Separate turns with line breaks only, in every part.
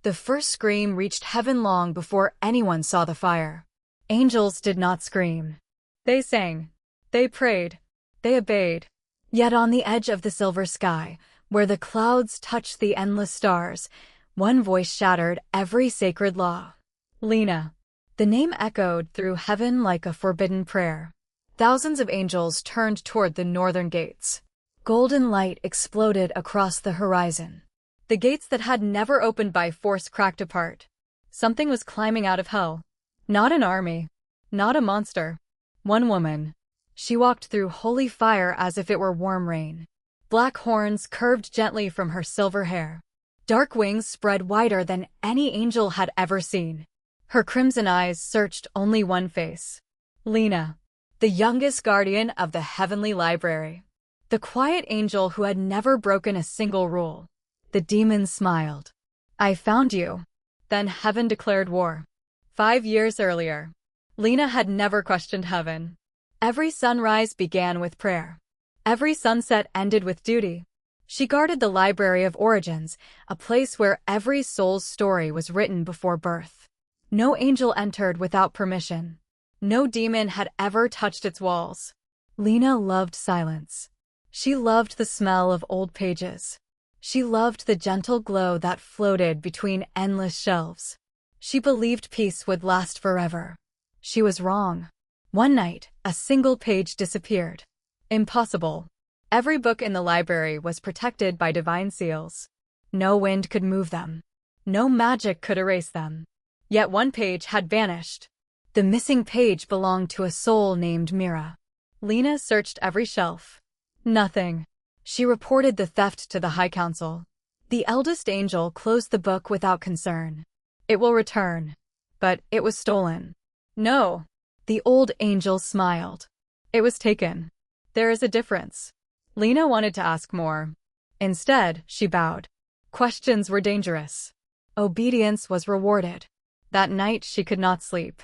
The first scream reached heaven long before anyone saw the fire. Angels did not scream. They sang. They prayed. They obeyed. Yet on the edge of the silver sky, where the clouds touched the endless stars, one voice shattered every sacred law. Lena. The name echoed through heaven like a forbidden prayer. Thousands of angels turned toward the northern gates. Golden light exploded across the horizon. The gates that had never opened by force cracked apart. Something was climbing out of hell. Not an army. Not a monster. One woman. She walked through holy fire as if it were warm rain. Black horns curved gently from her silver hair. Dark wings spread wider than any angel had ever seen. Her crimson eyes searched only one face. Lena, the youngest guardian of the heavenly library. The quiet angel who had never broken a single rule. The demon smiled. I found you. Then heaven declared war. 5 years earlier, Lena had never questioned heaven. Every sunrise began with prayer. Every sunset ended with duty. She guarded the Library of Origins, a place where every soul's story was written before birth. No angel entered without permission. No demon had ever touched its walls. Lena loved silence. She loved the smell of old pages. She loved the gentle glow that floated between endless shelves. She believed peace would last forever. She was wrong. One night, a single page disappeared. Impossible. Every book in the library was protected by divine seals. No wind could move them. No magic could erase them. Yet one page had vanished. The missing page belonged to a soul named Mira. Lena searched every shelf. Nothing. She reported the theft to the High Council. The eldest angel closed the book without concern. It will return. But it was stolen. No. The old angel smiled. It was taken. There is a difference. Lena wanted to ask more. Instead, she bowed. Questions were dangerous. Obedience was rewarded. That night she could not sleep.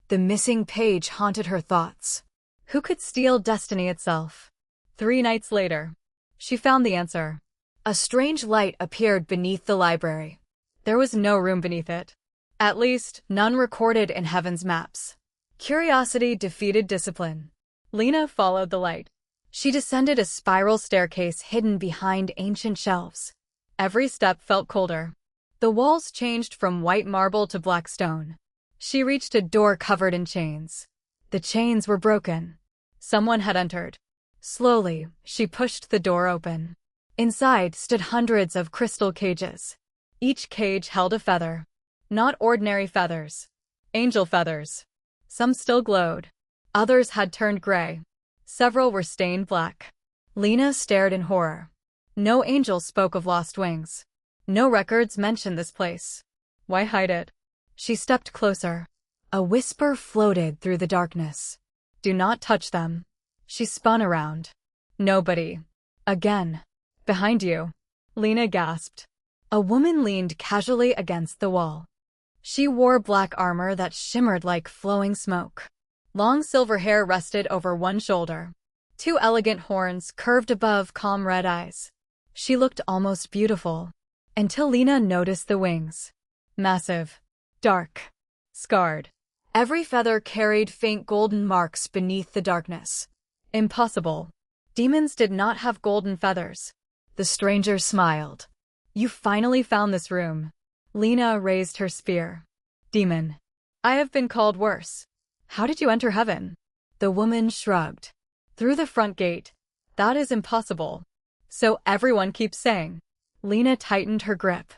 The missing page haunted her thoughts. Who could steal destiny itself? 3 nights later, she found the answer. A strange light appeared beneath the library. There was no room beneath it. At least, none recorded in heaven's maps. Curiosity defeated discipline. Lena followed the light. She descended a spiral staircase hidden behind ancient shelves. Every step felt colder. The walls changed from white marble to black stone. She reached a door covered in chains. The chains were broken. Someone had entered. Slowly, she pushed the door open. Inside stood hundreds of crystal cages. Each cage held a feather. Not ordinary feathers. Angel feathers. Some still glowed. Others had turned gray. Several were stained black. Lena stared in horror. No angel spoke of lost wings. No records mentioned this place. Why hide it? She stepped closer. A whisper floated through the darkness. Do not touch them. She spun around. Nobody. Again. Behind you. Lena gasped. A woman leaned casually against the wall. She wore black armor that shimmered like flowing smoke. Long silver hair rested over one shoulder. 2 elegant horns curved above calm red eyes. She looked almost beautiful. Until Lena noticed the wings. Massive. Dark. Scarred. Every feather carried faint golden marks beneath the darkness. Impossible. Demons did not have golden feathers. The stranger smiled. You finally found this room. Lena raised her spear. Demon. I have been called worse. How did you enter heaven? The woman shrugged. Through the front gate. That is impossible. So everyone keeps saying. Lena tightened her grip.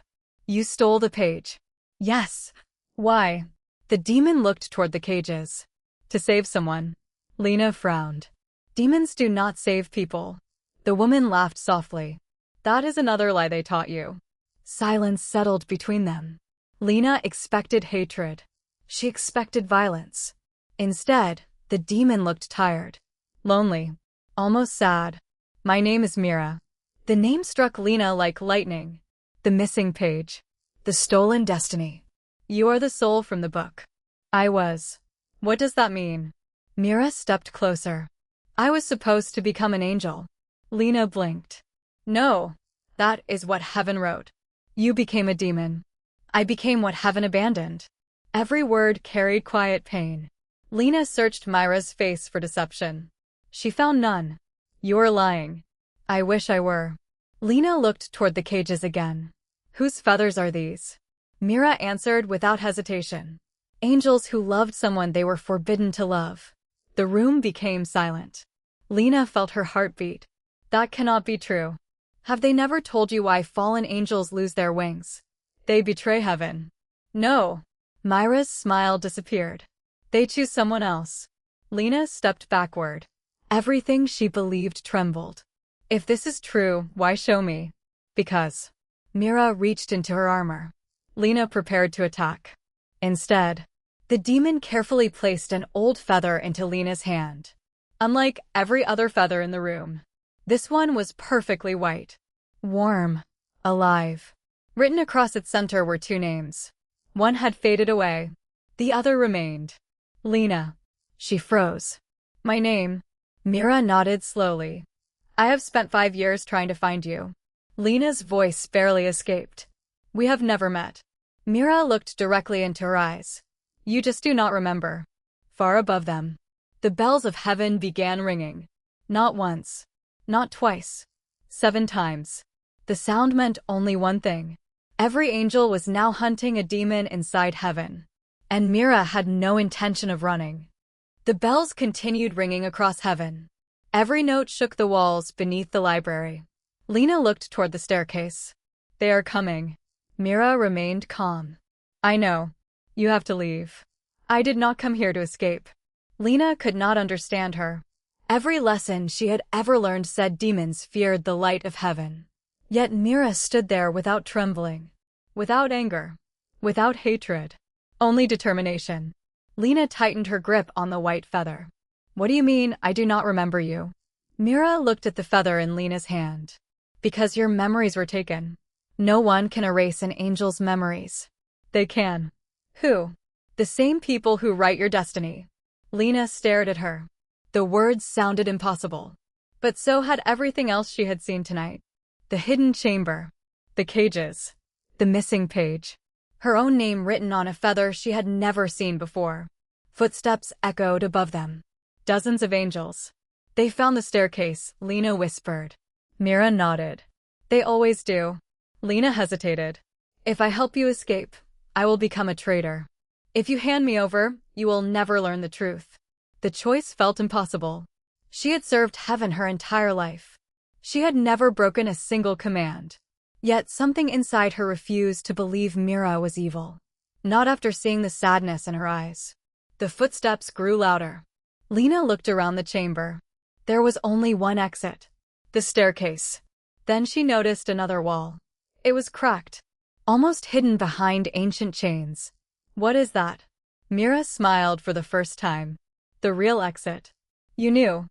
You stole the page. Yes. Why? The demon looked toward the cages. To save someone. Lena frowned. Demons do not save people. The woman laughed softly. That is another lie they taught you. Silence settled between them. Lena expected hatred. She expected violence. Instead, the demon looked tired. Lonely. Almost sad. My name is Mira. The name struck Lena like lightning. The missing page. The stolen destiny. You are the soul from the book. I was. What does that mean? Mira stepped closer. I was supposed to become an angel. Lena blinked. No. That is what heaven wrote. You became a demon. I became what heaven abandoned. Every word carried quiet pain. Lena searched Mira's face for deception. She found none. You're lying. I wish I were. Lena looked toward the cages again. Whose feathers are these? Mira answered without hesitation. Angels who loved someone they were forbidden to love. The room became silent. Lena felt her heart beat. That cannot be true. Have they never told you why fallen angels lose their wings? They betray heaven. No. Mira's smile disappeared. They choose someone else. Lena stepped backward. Everything she believed trembled. If this is true, why show me? Because. Mira reached into her armor. Lena prepared to attack. Instead, the demon carefully placed an old feather into Lena's hand. Unlike every other feather in the room, this one was perfectly white. Warm. Alive. Written across its center were two names. One had faded away. The other remained. Lena. She froze. My name. Mira nodded slowly. I have spent 5 years trying to find you. Lena's voice barely escaped. We have never met. Mira looked directly into her eyes. You just do not remember. Far above them, the bells of heaven began ringing. Not once. Not twice. 7 times. The sound meant only one thing. Every angel was now hunting a demon inside heaven. And Mira had no intention of running. The bells continued ringing across heaven. Every note shook the walls beneath the library. Lena looked toward the staircase. They are coming. Mira remained calm. I know. You have to leave. I did not come here to escape. Lena could not understand her. Every lesson she had ever learned said demons feared the light of heaven. Yet Mira stood there without trembling. Without anger. Without hatred. Only determination. Lena tightened her grip on the white feather. What do you mean, I do not remember you? Mira looked at the feather in Lena's hand. Because your memories were taken. No one can erase an angel's memories. They can. Who? The same people who write your destiny. Lena stared at her. The words sounded impossible. But so had everything else she had seen tonight. The hidden chamber. The cages. The missing page. Her own name written on a feather she had never seen before. Footsteps echoed above them. Dozens of angels. They found the staircase, Lena whispered. Mira nodded. They always do. Lena hesitated. If I help you escape, I will become a traitor. If you hand me over, you will never learn the truth. The choice felt impossible. She had served heaven her entire life. She had never broken a single command. Yet something inside her refused to believe Mira was evil. Not after seeing the sadness in her eyes. The footsteps grew louder. Lena looked around the chamber. There was only one exit. The staircase. Then she noticed another wall. It was cracked. Almost hidden behind ancient chains. What is that? Mira smiled for the first time. The real exit. You knew.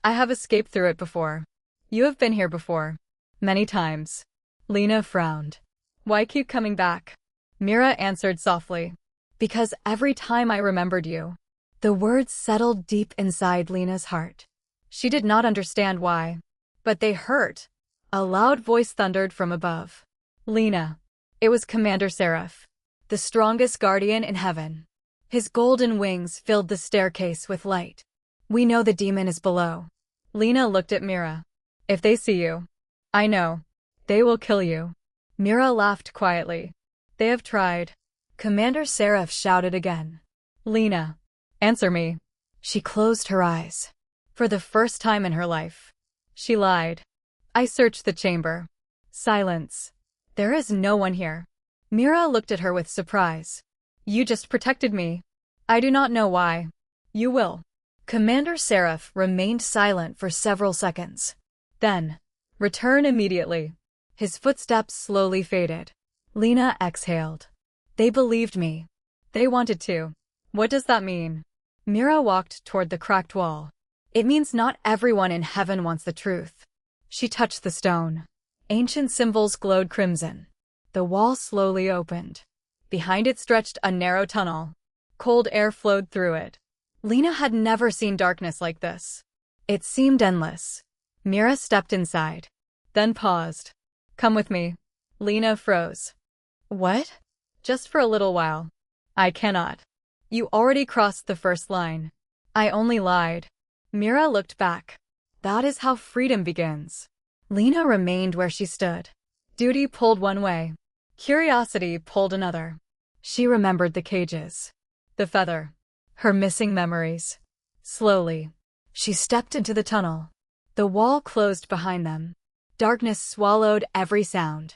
I have escaped through it before. You have been here before. Many times. Lena frowned. Why keep coming back? Mira answered softly. Because every time I remembered you. The words settled deep inside Lena's heart. She did not understand why. But they hurt. A loud voice thundered from above. Lena. It was Commander Seraph. The strongest guardian in heaven. His golden wings filled the staircase with light. We know the demon is below. Lena looked at Mira. If they see you. I know. They will kill you. Mira laughed quietly. They have tried. Commander Seraph shouted again. Lena. Answer me. She closed her eyes. For the first time in her life. She lied. I searched the chamber. Silence. There is no one here. Mira looked at her with surprise. You just protected me. I do not know why. You will. Commander Seraph remained silent for several seconds. Then, return immediately. His footsteps slowly faded. Lena exhaled. They believed me. They wanted to. What does that mean? Mira walked toward the cracked wall. It means not everyone in heaven wants the truth. She touched the stone. Ancient symbols glowed crimson. The wall slowly opened. Behind it stretched a narrow tunnel. Cold air flowed through it. Lena had never seen darkness like this. It seemed endless. Mira stepped inside. Then paused. Come with me. Lena froze. What? Just for a little while. I cannot. You already crossed the first line. I only lied. Mira looked back. That is how freedom begins. Lena remained where she stood. Duty pulled one way. Curiosity pulled another. She remembered the cages. The feather. Her missing memories. Slowly, she stepped into the tunnel. The wall closed behind them. Darkness swallowed every sound.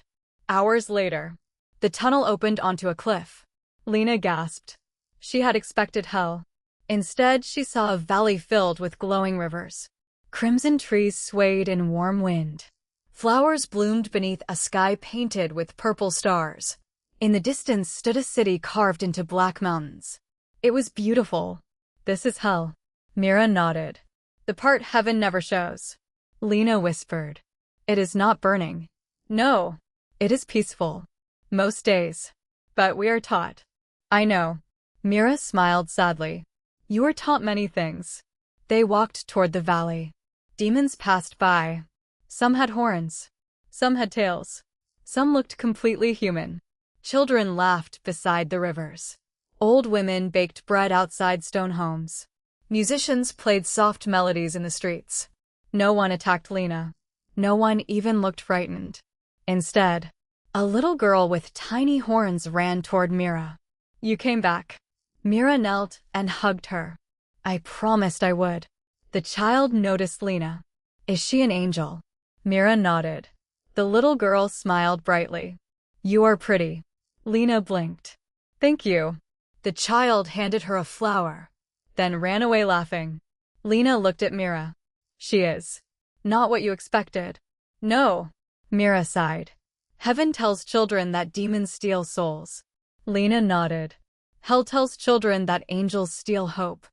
Hours later, the tunnel opened onto a cliff. Lena gasped. She had expected hell. Instead, she saw a valley filled with glowing rivers. Crimson trees swayed in warm wind. Flowers bloomed beneath a sky painted with purple stars. In the distance stood a city carved into black mountains. It was beautiful. This is hell. Mira nodded. The part heaven never shows. Lena whispered. It is not burning. No. It is peaceful. Most days. But we are taught. I know. Mira smiled sadly. You were taught many things. They walked toward the valley. Demons passed by. Some had horns. Some had tails. Some looked completely human. Children laughed beside the rivers. Old women baked bread outside stone homes. Musicians played soft melodies in the streets. No one attacked Lena. No one even looked frightened. Instead, a little girl with tiny horns ran toward Mira. You came back. Mira knelt and hugged her. I promised I would. The child noticed Lena. Is she an angel? Mira nodded. The little girl smiled brightly. You are pretty. Lena blinked. Thank you. The child handed her a flower, then ran away laughing. Lena looked at Mira. She is. Not what you expected. No. Mira sighed. Heaven tells children that demons steal souls. Lena nodded. Hell tells children that angels steal hope.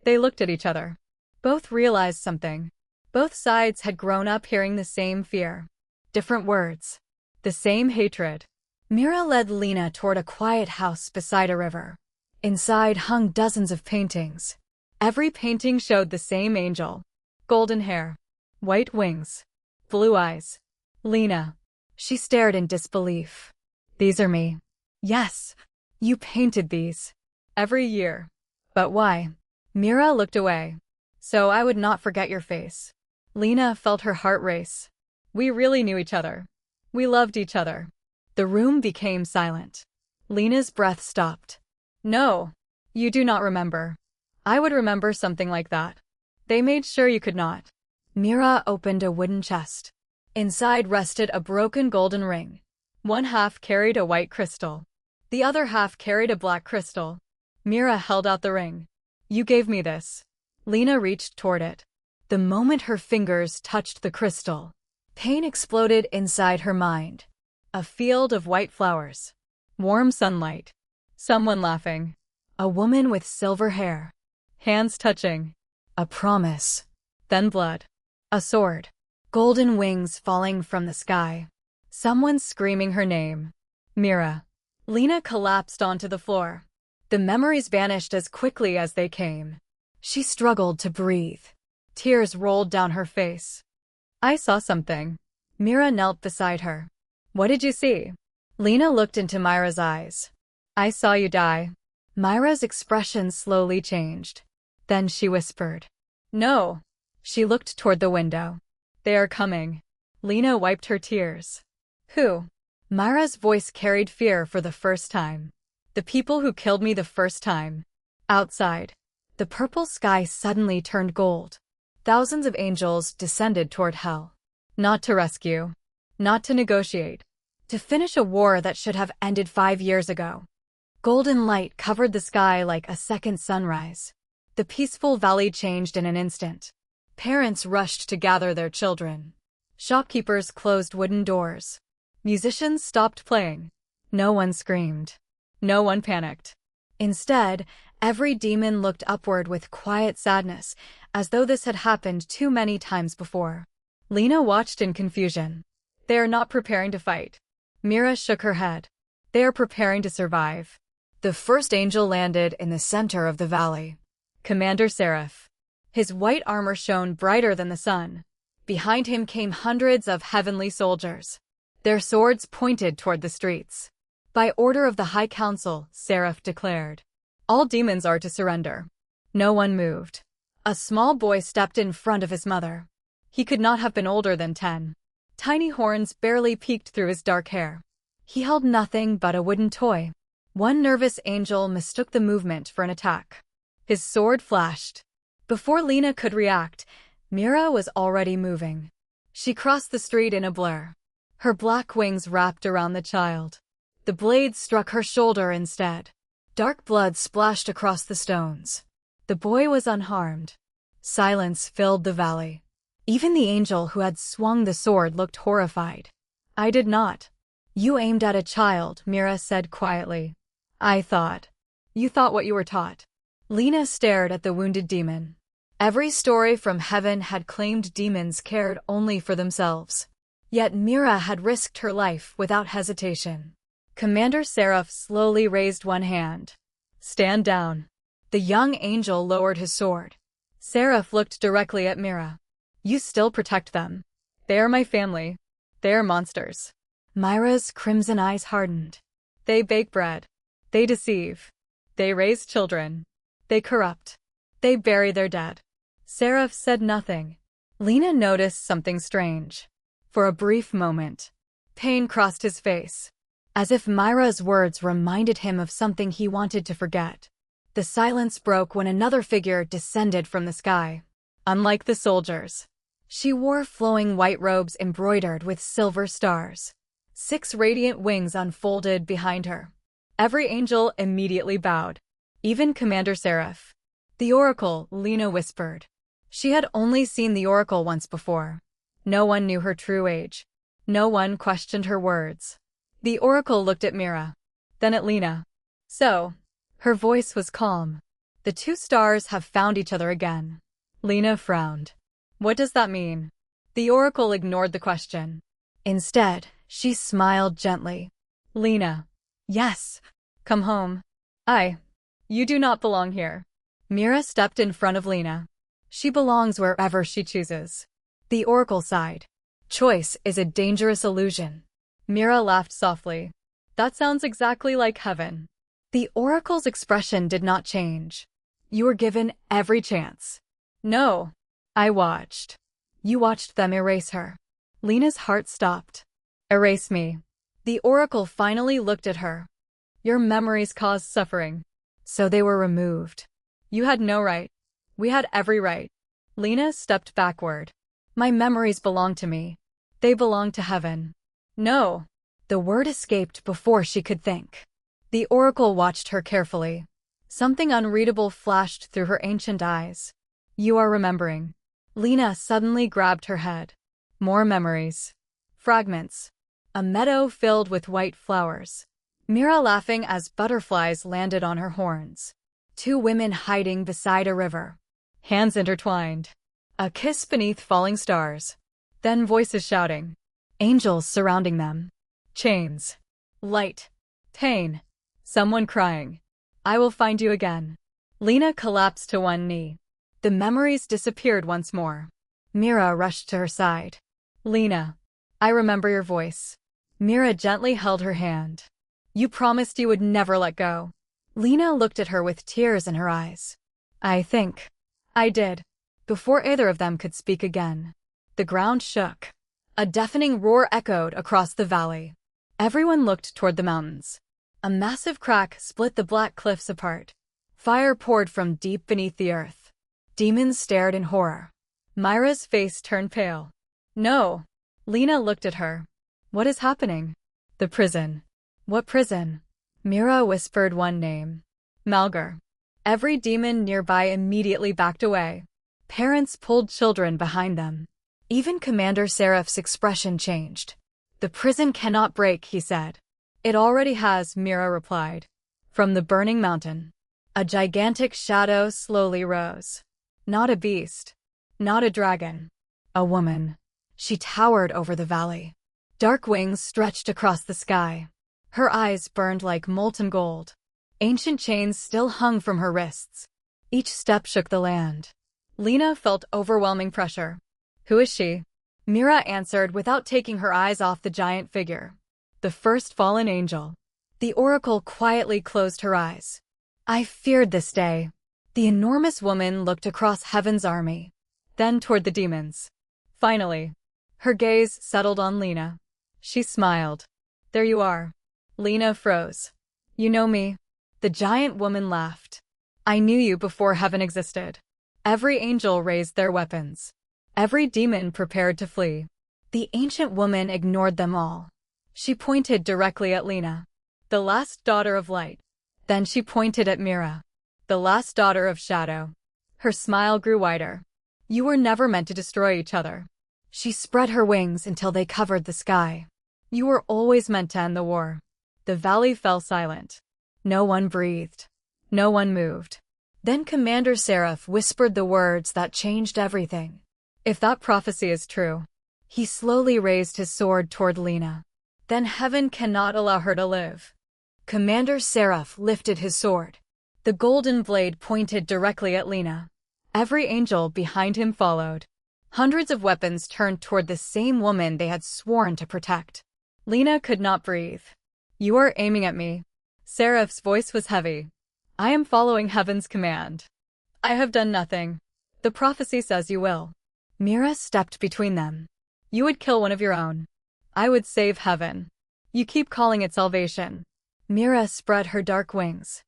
They looked at each other. Both realized something. Both sides had grown up hearing the same fear. Different words. The same hatred. Mira led Lena toward a quiet house beside a river. Inside hung dozens of paintings. Every painting showed the same angel. Golden hair. White wings. Blue eyes. Lena. She stared in disbelief. These are me. Yes. You painted these. Every year. But why? Mira looked away. So I would not forget your face. Lena felt her heart race. We really knew each other. We loved each other. The room became silent. Lena's breath stopped. No. You do not remember. I would remember something like that. They made sure you could not. Mira opened a wooden chest. Inside rested a broken golden ring. One half carried a white crystal. The other half carried a black crystal. Mira held out the ring. You gave me this. Lena reached toward it. The moment her fingers touched the crystal, pain exploded inside her mind. A field of white flowers. Warm sunlight. Someone laughing. A woman with silver hair. Hands touching. A promise. Then blood. A sword. Golden wings falling from the sky. Someone screaming her name. Mira. Lena collapsed onto the floor. The memories vanished as quickly as they came. She struggled to breathe. Tears rolled down her face. I saw something. Mira knelt beside her. What did you see? Lena looked into Myra's eyes. I saw you die. Myra's expression slowly changed. Then she whispered. No. She looked toward the window. They are coming. Lena wiped her tears. Who? Myra's voice carried fear for the first time. The people who killed me the first time. Outside, the purple sky suddenly turned gold. Thousands of angels descended toward hell. Not to rescue. Not to negotiate. To finish a war that should have ended 5 years ago. Golden light covered the sky like a second sunrise. The peaceful valley changed in an instant. Parents rushed to gather their children. Shopkeepers closed wooden doors. Musicians stopped playing. No one screamed. No one panicked. Instead, every demon looked upward with quiet sadness, as though this had happened too many times before. Lena watched in confusion. They are not preparing to fight. Mira shook her head. They are preparing to survive. The first angel landed in the center of the valley. Commander Seraph. His white armor shone brighter than the sun. Behind him came hundreds of heavenly soldiers. Their swords pointed toward the streets. By order of the High Council, Seraph declared. All demons are to surrender. No one moved. A small boy stepped in front of his mother. He could not have been older than 10. Tiny horns barely peeked through his dark hair. He held nothing but a wooden toy. One nervous angel mistook the movement for an attack. His sword flashed. Before Lena could react, Mira was already moving. She crossed the street in a blur. Her black wings wrapped around the child. The blade struck her shoulder instead. Dark blood splashed across the stones. The boy was unharmed. Silence filled the valley. Even the angel who had swung the sword looked horrified. I did not. You aimed at a child, Mira said quietly. I thought. You thought what you were taught. Lena stared at the wounded demon. Every story from heaven had claimed demons cared only for themselves. Yet Mira had risked her life without hesitation. Commander Seraph slowly raised one hand. Stand down. The young angel lowered his sword. Seraph looked directly at Mira. You still protect them. They are my family. They are monsters. Mira's crimson eyes hardened. They bake bread. They deceive. They raise children. They corrupt. They bury their dead. Seraph said nothing. Lena noticed something strange. For a brief moment, pain crossed his face. As if Mira's words reminded him of something he wanted to forget. The silence broke when another figure descended from the sky. Unlike the soldiers, she wore flowing white robes embroidered with silver stars. 6 radiant wings unfolded behind her. Every angel immediately bowed. Even Commander Seraph. The Oracle, Lena whispered. She had only seen the Oracle once before. No one knew her true age. No one questioned her words. The Oracle looked at Mira. Then at Lena. So. Her voice was calm. The 2 stars have found each other again. Lena frowned. What does that mean? The Oracle ignored the question. Instead, she smiled gently. Lena. Yes. Come home. You do not belong here. Mira stepped in front of Lena. She belongs wherever she chooses. The Oracle sighed. Choice is a dangerous illusion. Mira laughed softly. That sounds exactly like heaven. The Oracle's expression did not change. You were given every chance. No. I watched. You watched them erase her. Lena's heart stopped. Erase me. The Oracle finally looked at her. Your memories caused suffering. So they were removed. You had no right. We had every right. Lena stepped backward. My memories belong to me. They belong to heaven. No. The word escaped before she could think. The Oracle watched her carefully. Something unreadable flashed through her ancient eyes. You are remembering. Lena suddenly grabbed her head. More memories. Fragments. A meadow filled with white flowers. Mira laughing as butterflies landed on her horns. 2 women hiding beside a river. Hands intertwined. A kiss beneath falling stars. Then voices shouting. Angels surrounding them. Chains. Light. Pain. Someone crying. I will find you again. Lena collapsed to one knee. The memories disappeared once more. Mira rushed to her side. Lena. I remember your voice. Mira gently held her hand. You promised you would never let go. Lena looked at her with tears in her eyes. I think. I did. Before either of them could speak again. The ground shook. A deafening roar echoed across the valley. Everyone looked toward the mountains. A massive crack split the black cliffs apart. Fire poured from deep beneath the earth. Demons stared in horror. Mira's face turned pale. No. Lena looked at her. What is happening? The prison. What prison? Mira whispered one name. Malgar. Every demon nearby immediately backed away. Parents pulled children behind them. Even Commander Seraph's expression changed. The prison cannot break, he said. It already has, Mira replied. From the burning mountain, a gigantic shadow slowly rose. Not a beast. Not a dragon. A woman. She towered over the valley. Dark wings stretched across the sky. Her eyes burned like molten gold. Ancient chains still hung from her wrists. Each step shook the land. Lena felt overwhelming pressure. Who is she? Mira answered without taking her eyes off the giant figure. The first fallen angel. The oracle quietly closed her eyes. I feared this day. The enormous woman looked across heaven's army, then toward the demons. Finally, her gaze settled on Lena. She smiled. There you are. Lena froze. You know me? The giant woman laughed. I knew you before heaven existed. Every angel raised their weapons. Every demon prepared to flee. The ancient woman ignored them all. She pointed directly at Lena, the last daughter of light. Then she pointed at Mira, the last daughter of shadow. Her smile grew wider. You were never meant to destroy each other. She spread her wings until they covered the sky. You were always meant to end the war. The valley fell silent. No one breathed. No one moved. Then Commander Seraph whispered the words that changed everything. If that prophecy is true. He slowly raised his sword toward Lena. Then heaven cannot allow her to live. Commander Seraph lifted his sword. The golden blade pointed directly at Lena. Every angel behind him followed. Hundreds of weapons turned toward the same woman they had sworn to protect. Lena could not breathe. You are aiming at me. Seraph's voice was heavy. I am following heaven's command. I have done nothing. The prophecy says you will. Mira stepped between them. You would kill one of your own. I would save heaven. You keep calling it salvation. Mira spread her dark wings.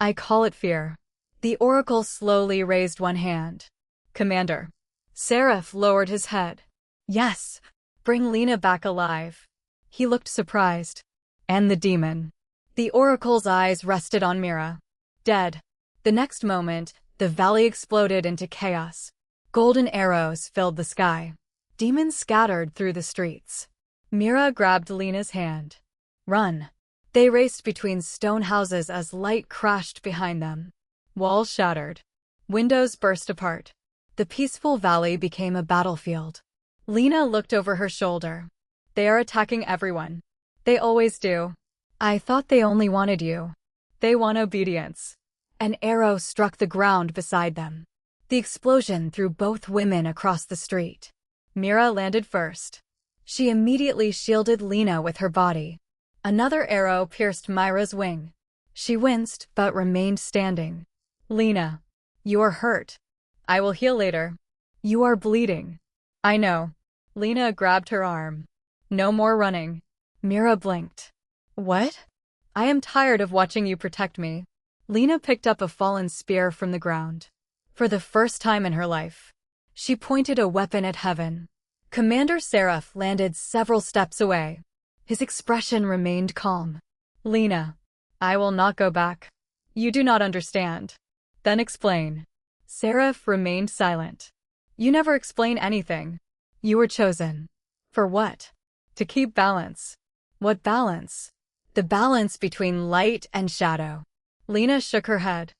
I call it fear. The oracle slowly raised one hand. Commander. Seraph lowered his head. Yes, bring Lena back alive. He looked surprised. And the demon. The oracle's eyes rested on Mira. Dead. The next moment, the valley exploded into chaos. Golden arrows filled the sky. Demons scattered through the streets. Mira grabbed Lena's hand. Run. They raced between stone houses as light crashed behind them. Walls shattered. Windows burst apart. The peaceful valley became a battlefield. Lena looked over her shoulder. They are attacking everyone. They always do. I thought they only wanted you. They want obedience. An arrow struck the ground beside them. The explosion threw both women across the street. Mira landed first. She immediately shielded Lena with her body. Another arrow pierced Mira's wing. She winced but remained standing. Lena, you are hurt. I will heal later. You are bleeding. I know. Lena grabbed her arm. No more running. Mira blinked. What? I am tired of watching you protect me. Lena picked up a fallen spear from the ground. For the first time in her life, she pointed a weapon at heaven. Commander Seraph landed several steps away. His expression remained calm. Lena, I will not go back. You do not understand. Then explain. Seraph remained silent. You never explain anything. You were chosen. For what? To keep balance. What balance? The balance between light and shadow. Lena shook her head.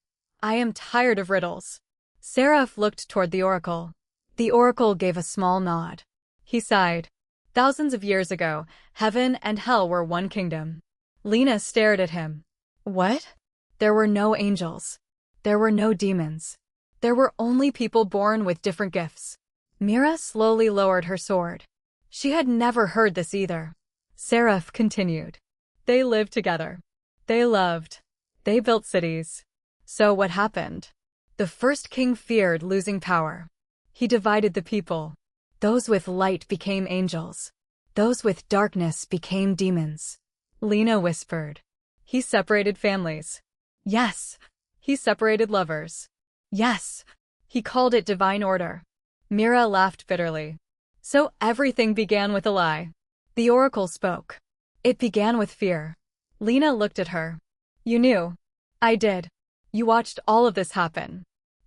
I am tired of riddles. Seraph looked toward the oracle. The oracle gave a small nod. He sighed. Thousands of years ago, heaven and hell were one kingdom. Lena stared at him. What? There were no angels. There were no demons. There were only people born with different gifts. Mira slowly lowered her sword. She had never heard this either. Seraph continued. They lived together. They loved. They built cities. So what happened? The first king feared losing power. He divided the people. Those with light became angels. Those with darkness became demons. Lena whispered. He separated families. Yes. He separated lovers. Yes. He called it divine order. Mira laughed bitterly. So everything began with a lie. The oracle spoke. It began with fear. Lena looked at her. You knew. I did. You watched all of this happen.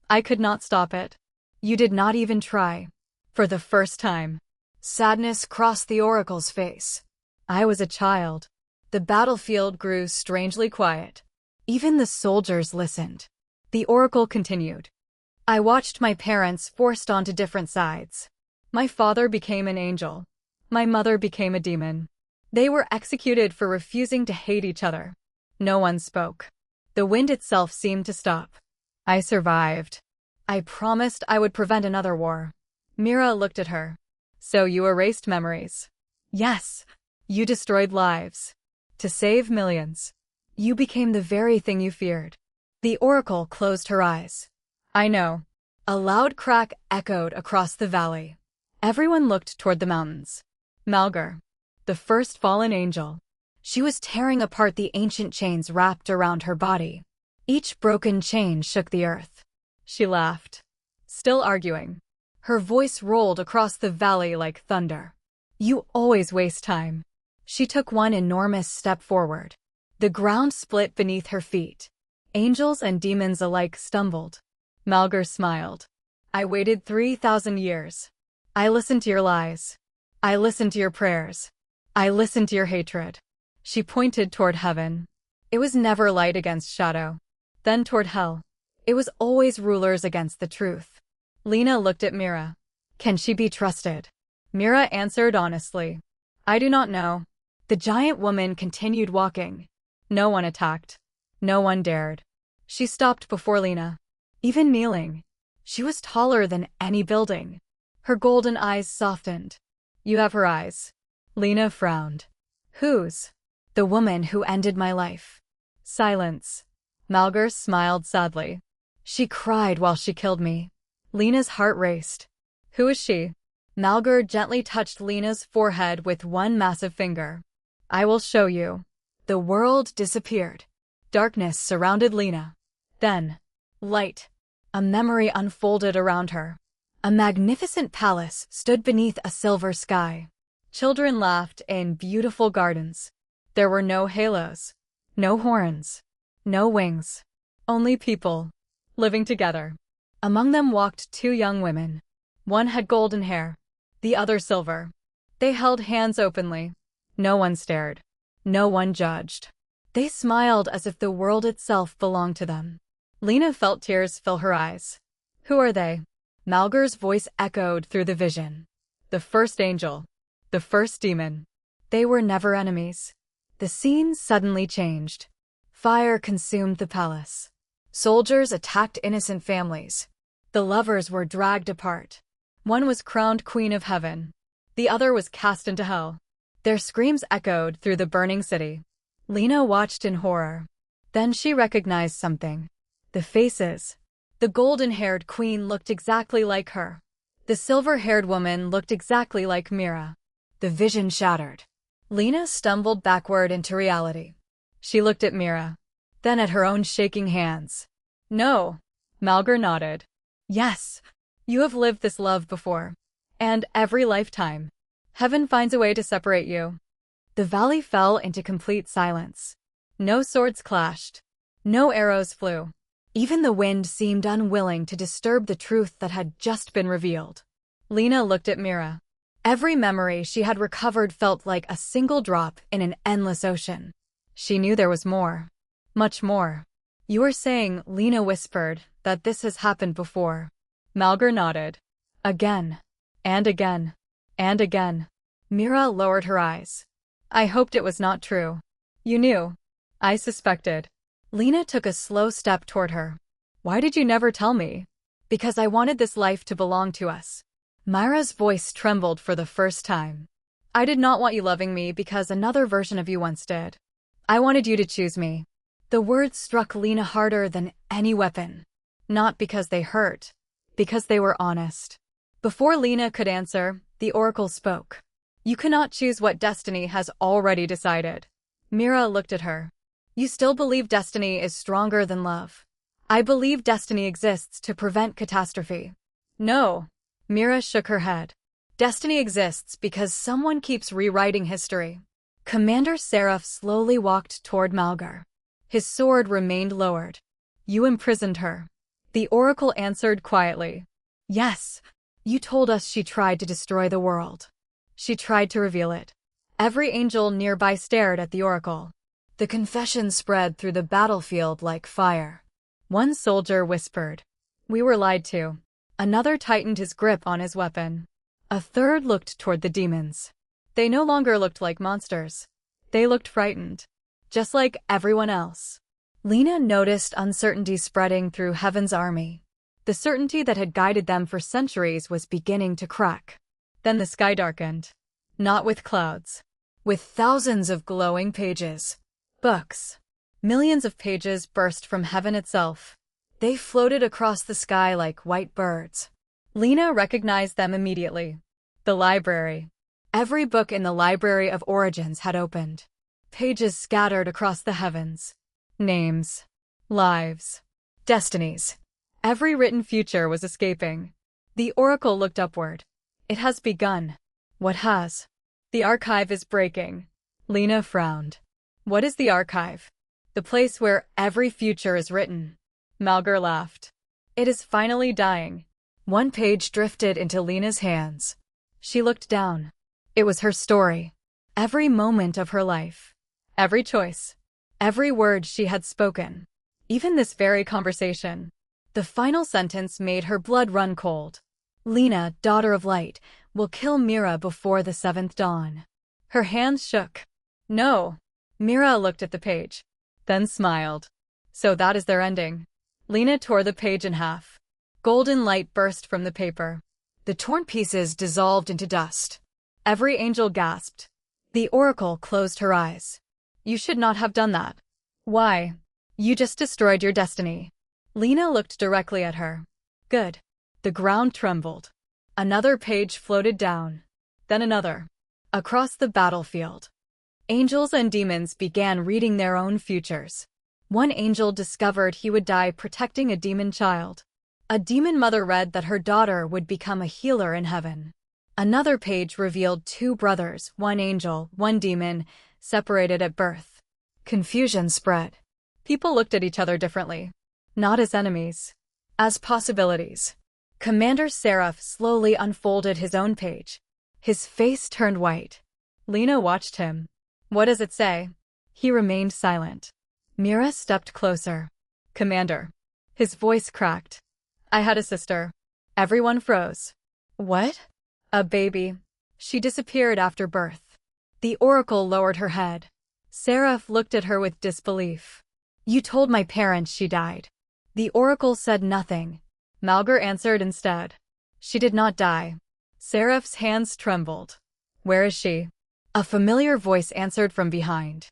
I could not stop it. You did not even try. For the first time, sadness crossed the oracle's face. I was a child. The battlefield grew strangely quiet. Even the soldiers listened. The oracle continued. I watched my parents forced onto different sides. My father became an angel. My mother became a demon. They were executed for refusing to hate each other. No one spoke. The wind itself seemed to stop. I survived. I promised I would prevent another war. Mira looked at her. So you erased memories. Yes. You destroyed lives. To save millions. You became the very thing you feared. The oracle closed her eyes. I know. A loud crack echoed across the valley. Everyone looked toward the mountains. Malgar, the first fallen angel. She was tearing apart the ancient chains wrapped around her body. Each broken chain shook the earth. She laughed. Still arguing. Her voice rolled across the valley like thunder. You always waste time. She took one enormous step forward. The ground split beneath her feet. Angels and demons alike stumbled. Malgar smiled. I waited 3,000 years. I listened to your lies. I listened to your prayers. I listened to your hatred. She pointed toward heaven. It was never light against shadow. Then toward hell. It was always rulers against the truth. Lena looked at Mira. Can she be trusted? Mira answered honestly. I do not know. The giant woman continued walking. No one attacked. No one dared. She stopped before Lena. Even kneeling. She was taller than any building. Her golden eyes softened. You have her eyes. Lena frowned. Whose? The woman who ended my life. Silence. Malgar smiled sadly. She cried while she killed me. Lena's heart raced. Who is she? Malgar gently touched Lena's forehead with one massive finger. I will show you. The world disappeared. Darkness surrounded Lena. Then, light. A memory unfolded around her. A magnificent palace stood beneath a silver sky. Children laughed in beautiful gardens. There were no halos, no horns, no wings. Only people, living together. Among them walked two young women. One had golden hair, the other silver. They held hands openly. No one stared. No one judged. They smiled as if the world itself belonged to them. Lena felt tears fill her eyes. Who are they? Malgar's voice echoed through the vision. The first angel. The first demon. They were never enemies. The scene suddenly changed. Fire consumed the palace. Soldiers attacked innocent families. The lovers were dragged apart. One was crowned queen of heaven. The other was cast into hell. Their screams echoed through the burning city. Lena watched in horror. Then she recognized something. The faces. The golden-haired queen looked exactly like her. The silver-haired woman looked exactly like Mira. The vision shattered. Lena stumbled backward into reality. She looked at Mira, then at her own shaking hands. No. Malgar nodded. Yes. You have lived this love before. And every lifetime. Heaven finds a way to separate you. The valley fell into complete silence. No swords clashed. No arrows flew. Even the wind seemed unwilling to disturb the truth that had just been revealed. Lena looked at Mira. Every memory she had recovered felt like a single drop in an endless ocean. She knew there was more. Much more. You are saying, Lena whispered, that this has happened before. Malgar nodded. Again. And again. And again. Mira lowered her eyes. I hoped it was not true. You knew. I suspected. Lena took a slow step toward her. Why did you never tell me? Because I wanted this life to belong to us. Mira's voice trembled for the first time. I did not want you loving me because another version of you once did. I wanted you to choose me. The words struck Lena harder than any weapon. Not because they hurt. Because they were honest. Before Lena could answer, the oracle spoke. You cannot choose what destiny has already decided. Mira looked at her. You still believe destiny is stronger than love. I believe destiny exists to prevent catastrophe. No. Mira shook her head. Destiny exists because someone keeps rewriting history. Commander Seraph slowly walked toward Malgar. His sword remained lowered. You imprisoned her. The oracle answered quietly. Yes. You told us she tried to destroy the world. She tried to reveal it. Every angel nearby stared at the oracle. The confession spread through the battlefield like fire. One soldier whispered. We were lied to. Another tightened his grip on his weapon. A third looked toward the demons. They no longer looked like monsters. They looked frightened. Just like everyone else. Lena noticed uncertainty spreading through Heaven's army. The certainty that had guided them for centuries was beginning to crack. Then the sky darkened. Not with clouds. With thousands of glowing pages. Books. Millions of pages burst from heaven itself. They floated across the sky like white birds. Lena recognized them immediately. The library. Every book in the Library of Origins had opened. Pages scattered across the heavens. Names. Lives. Destinies. Every written future was escaping. The oracle looked upward. It has begun. What has? The archive is breaking. Lena frowned. What is the archive? The place where every future is written. Malgur laughed. It is finally dying. One page drifted into Lena's hands. She looked down. It was her story. Every moment of her life. Every choice. Every word she had spoken. Even this very conversation. The final sentence made her blood run cold. Lena, daughter of light, will kill Mira before the 7th dawn. Her hands shook. No. Mira looked at the page. Then smiled. So that is their ending. Lena tore the page in half. Golden light burst from the paper. The torn pieces dissolved into dust. Every angel gasped. The oracle closed her eyes. You should not have done that. Why? You just destroyed your destiny. Lena looked directly at her. Good. The ground trembled. Another page floated down. Then another. Across the battlefield. Angels and demons began reading their own futures. One angel discovered he would die protecting a demon child. A demon mother read that her daughter would become a healer in heaven. Another page revealed 2 brothers, one angel, one demon, separated at birth. Confusion spread. People looked at each other differently. Not as enemies. As possibilities. Commander Seraph slowly unfolded his own page. His face turned white. Lena watched him. What does it say? He remained silent. Mira stepped closer. Commander. His voice cracked. I had a sister. Everyone froze. What? A baby. She disappeared after birth. The oracle lowered her head. Seraph looked at her with disbelief. You told my parents she died. The oracle said nothing. Malgur answered instead. She did not die. Seraph's hands trembled. Where is she? A familiar voice answered from behind.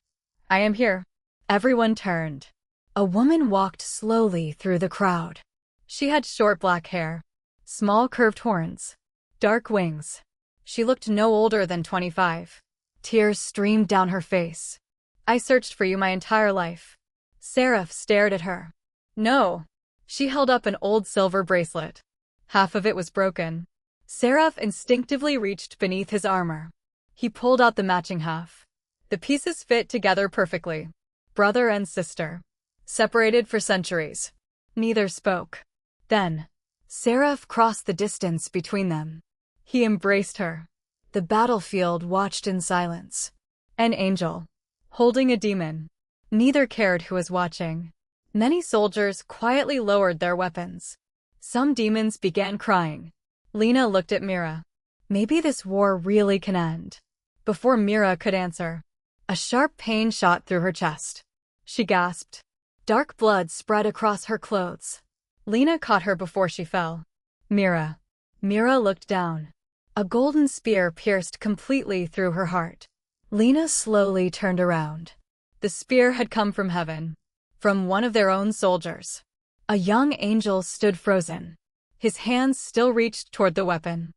I am here. Everyone turned. A woman walked slowly through the crowd. She had short black hair, small curved horns, dark wings. She looked no older than 25. Tears streamed down her face. I searched for you my entire life. Seraph stared at her. No. She held up an old silver bracelet. Half of it was broken. Seraph instinctively reached beneath his armor. He pulled out the matching half. The pieces fit together perfectly. Brother and sister. Separated for centuries. Neither spoke. Then, Seraph crossed the distance between them. He embraced her. The battlefield watched in silence. An angel. Holding a demon. Neither cared who was watching. Many soldiers quietly lowered their weapons. Some demons began crying. Lena looked at Mira. Maybe this war really can end. Before Mira could answer, a sharp pain shot through her chest. She gasped. Dark blood spread across her clothes. Lena caught her before she fell. Mira. Mira looked down. A golden spear pierced completely through her heart. Lena slowly turned around. The spear had come from heaven. From one of their own soldiers. A young angel stood frozen. His hands still reached toward the weapon.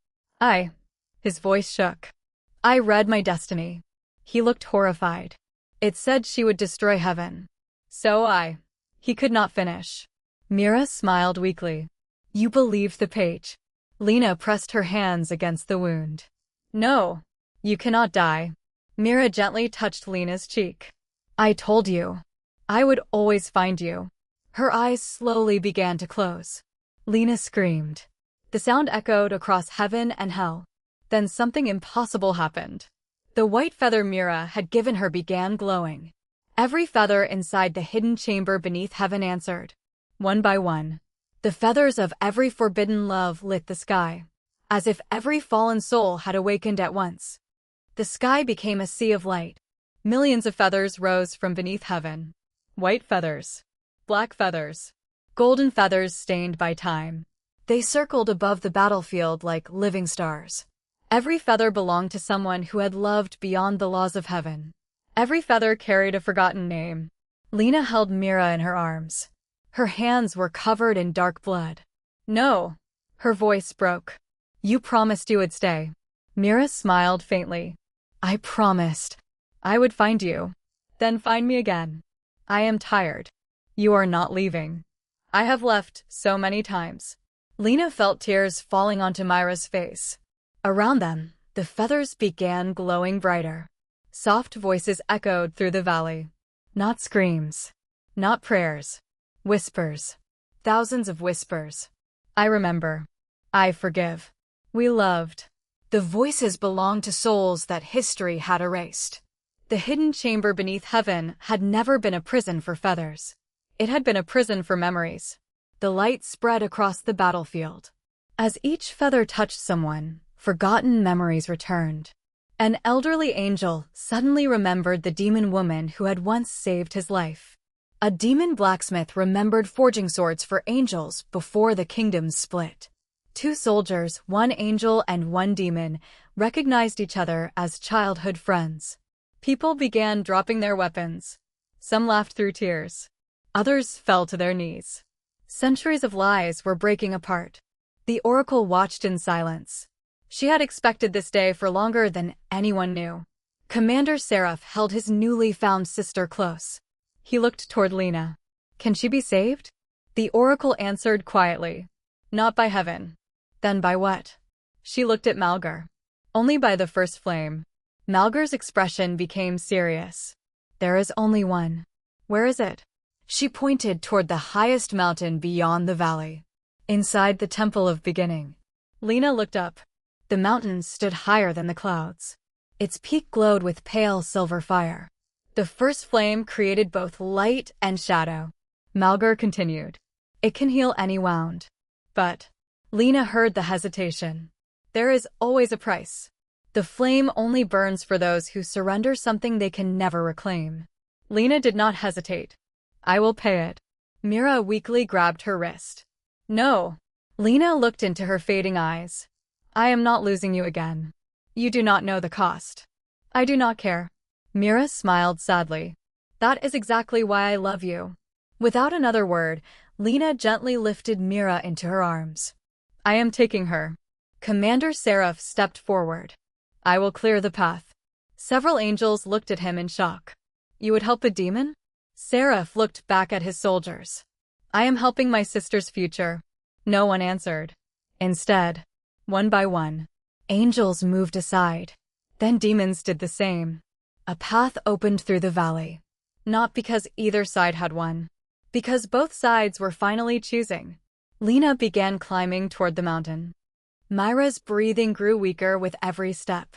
His voice shook. I read my destiny. He looked horrified. It said she would destroy heaven. He could not finish. Mira smiled weakly. You believed the page. Lena pressed her hands against the wound. No. You cannot die. Mira gently touched Lena's cheek. I told you. I would always find you. Her eyes slowly began to close. Lena screamed. The sound echoed across heaven and hell. Then something impossible happened. The white feather Mira had given her began glowing. Every feather inside the hidden chamber beneath heaven answered. One by one. The feathers of every forbidden love lit the sky. As if every fallen soul had awakened at once. The sky became a sea of light. Millions of feathers rose from beneath heaven. White feathers. Black feathers. Golden feathers stained by time. They circled above the battlefield like living stars. Every feather belonged to someone who had loved beyond the laws of heaven. Every feather carried a forgotten name. Lena held Mira in her arms. Her hands were covered in dark blood. No. Her voice broke. You promised you would stay. Mira smiled faintly. I promised. I would find you. Then find me again. I am tired. You are not leaving. I have left so many times. Lena felt tears falling onto Mira's face. Around them, the feathers began glowing brighter. Soft voices echoed through the valley. Not screams. Not prayers. Whispers. Thousands of whispers. I remember. I forgive. We loved. The voices belonged to souls that history had erased. The hidden chamber beneath heaven had never been a prison for feathers. It had been a prison for memories. The light spread across the battlefield. As each feather touched someone, forgotten memories returned. An elderly angel suddenly remembered the demon woman who had once saved his life. A demon blacksmith remembered forging swords for angels before the kingdoms split. Two soldiers, one angel and one demon, recognized each other as childhood friends. People began dropping their weapons. Some laughed through tears. Others fell to their knees. Centuries of lies were breaking apart. The oracle watched in silence. She had expected this day for longer than anyone knew. Commander Seraph held his newly found sister close. He looked toward Lena. Can she be saved? The oracle answered quietly. Not by heaven. Then by what? She looked at Malgar. Only by the first flame. Malgar's expression became serious. There is only one. Where is it? She pointed toward the highest mountain beyond the valley. Inside the Temple of Beginning. Lena looked up. The mountain stood higher than the clouds. Its peak glowed with pale silver fire. The first flame created both light and shadow. Malgar continued. It can heal any wound. But Lena heard the hesitation. There is always a price. The flame only burns for those who surrender something they can never reclaim. Lena did not hesitate. I will pay it. Mira weakly grabbed her wrist. No. Lena looked into her fading eyes. I am not losing you again. You do not know the cost. I do not care. Mira smiled sadly. That is exactly why I love you. Without another word, Lena gently lifted Mira into her arms. I am taking her. Commander Seraph stepped forward. I will clear the path. Several angels looked at him in shock. You would help a demon? Seraph looked back at his soldiers. I am helping my sister's future. No one answered. Instead, one by one, angels moved aside. Then demons did the same. A path opened through the valley. Not because either side had won. Because both sides were finally choosing. Lena began climbing toward the mountain. Mira's breathing grew weaker with every step.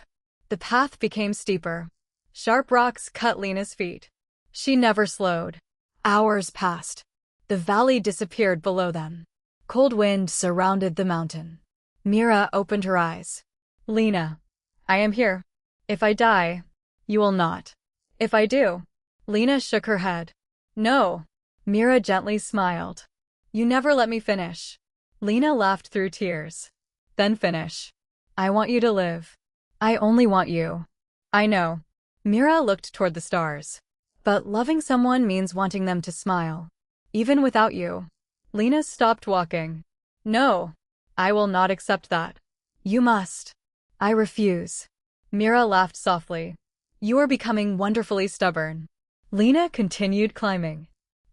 The path became steeper. Sharp rocks cut Lena's feet. She never slowed. Hours passed. The valley disappeared below them. Cold wind surrounded the mountain. Mira opened her eyes. Lena, I am here. If I die, you will not. If I do. Lena shook her head. No. Mira gently smiled. You never let me finish. Lena laughed through tears. Then finish. I want you to live. I only want you. I know. Mira looked toward the stars. But loving someone means wanting them to smile. Even without you. Lena stopped walking. No. I will not accept that. You must. I refuse. Mira laughed softly. You are becoming wonderfully stubborn. Lena continued climbing.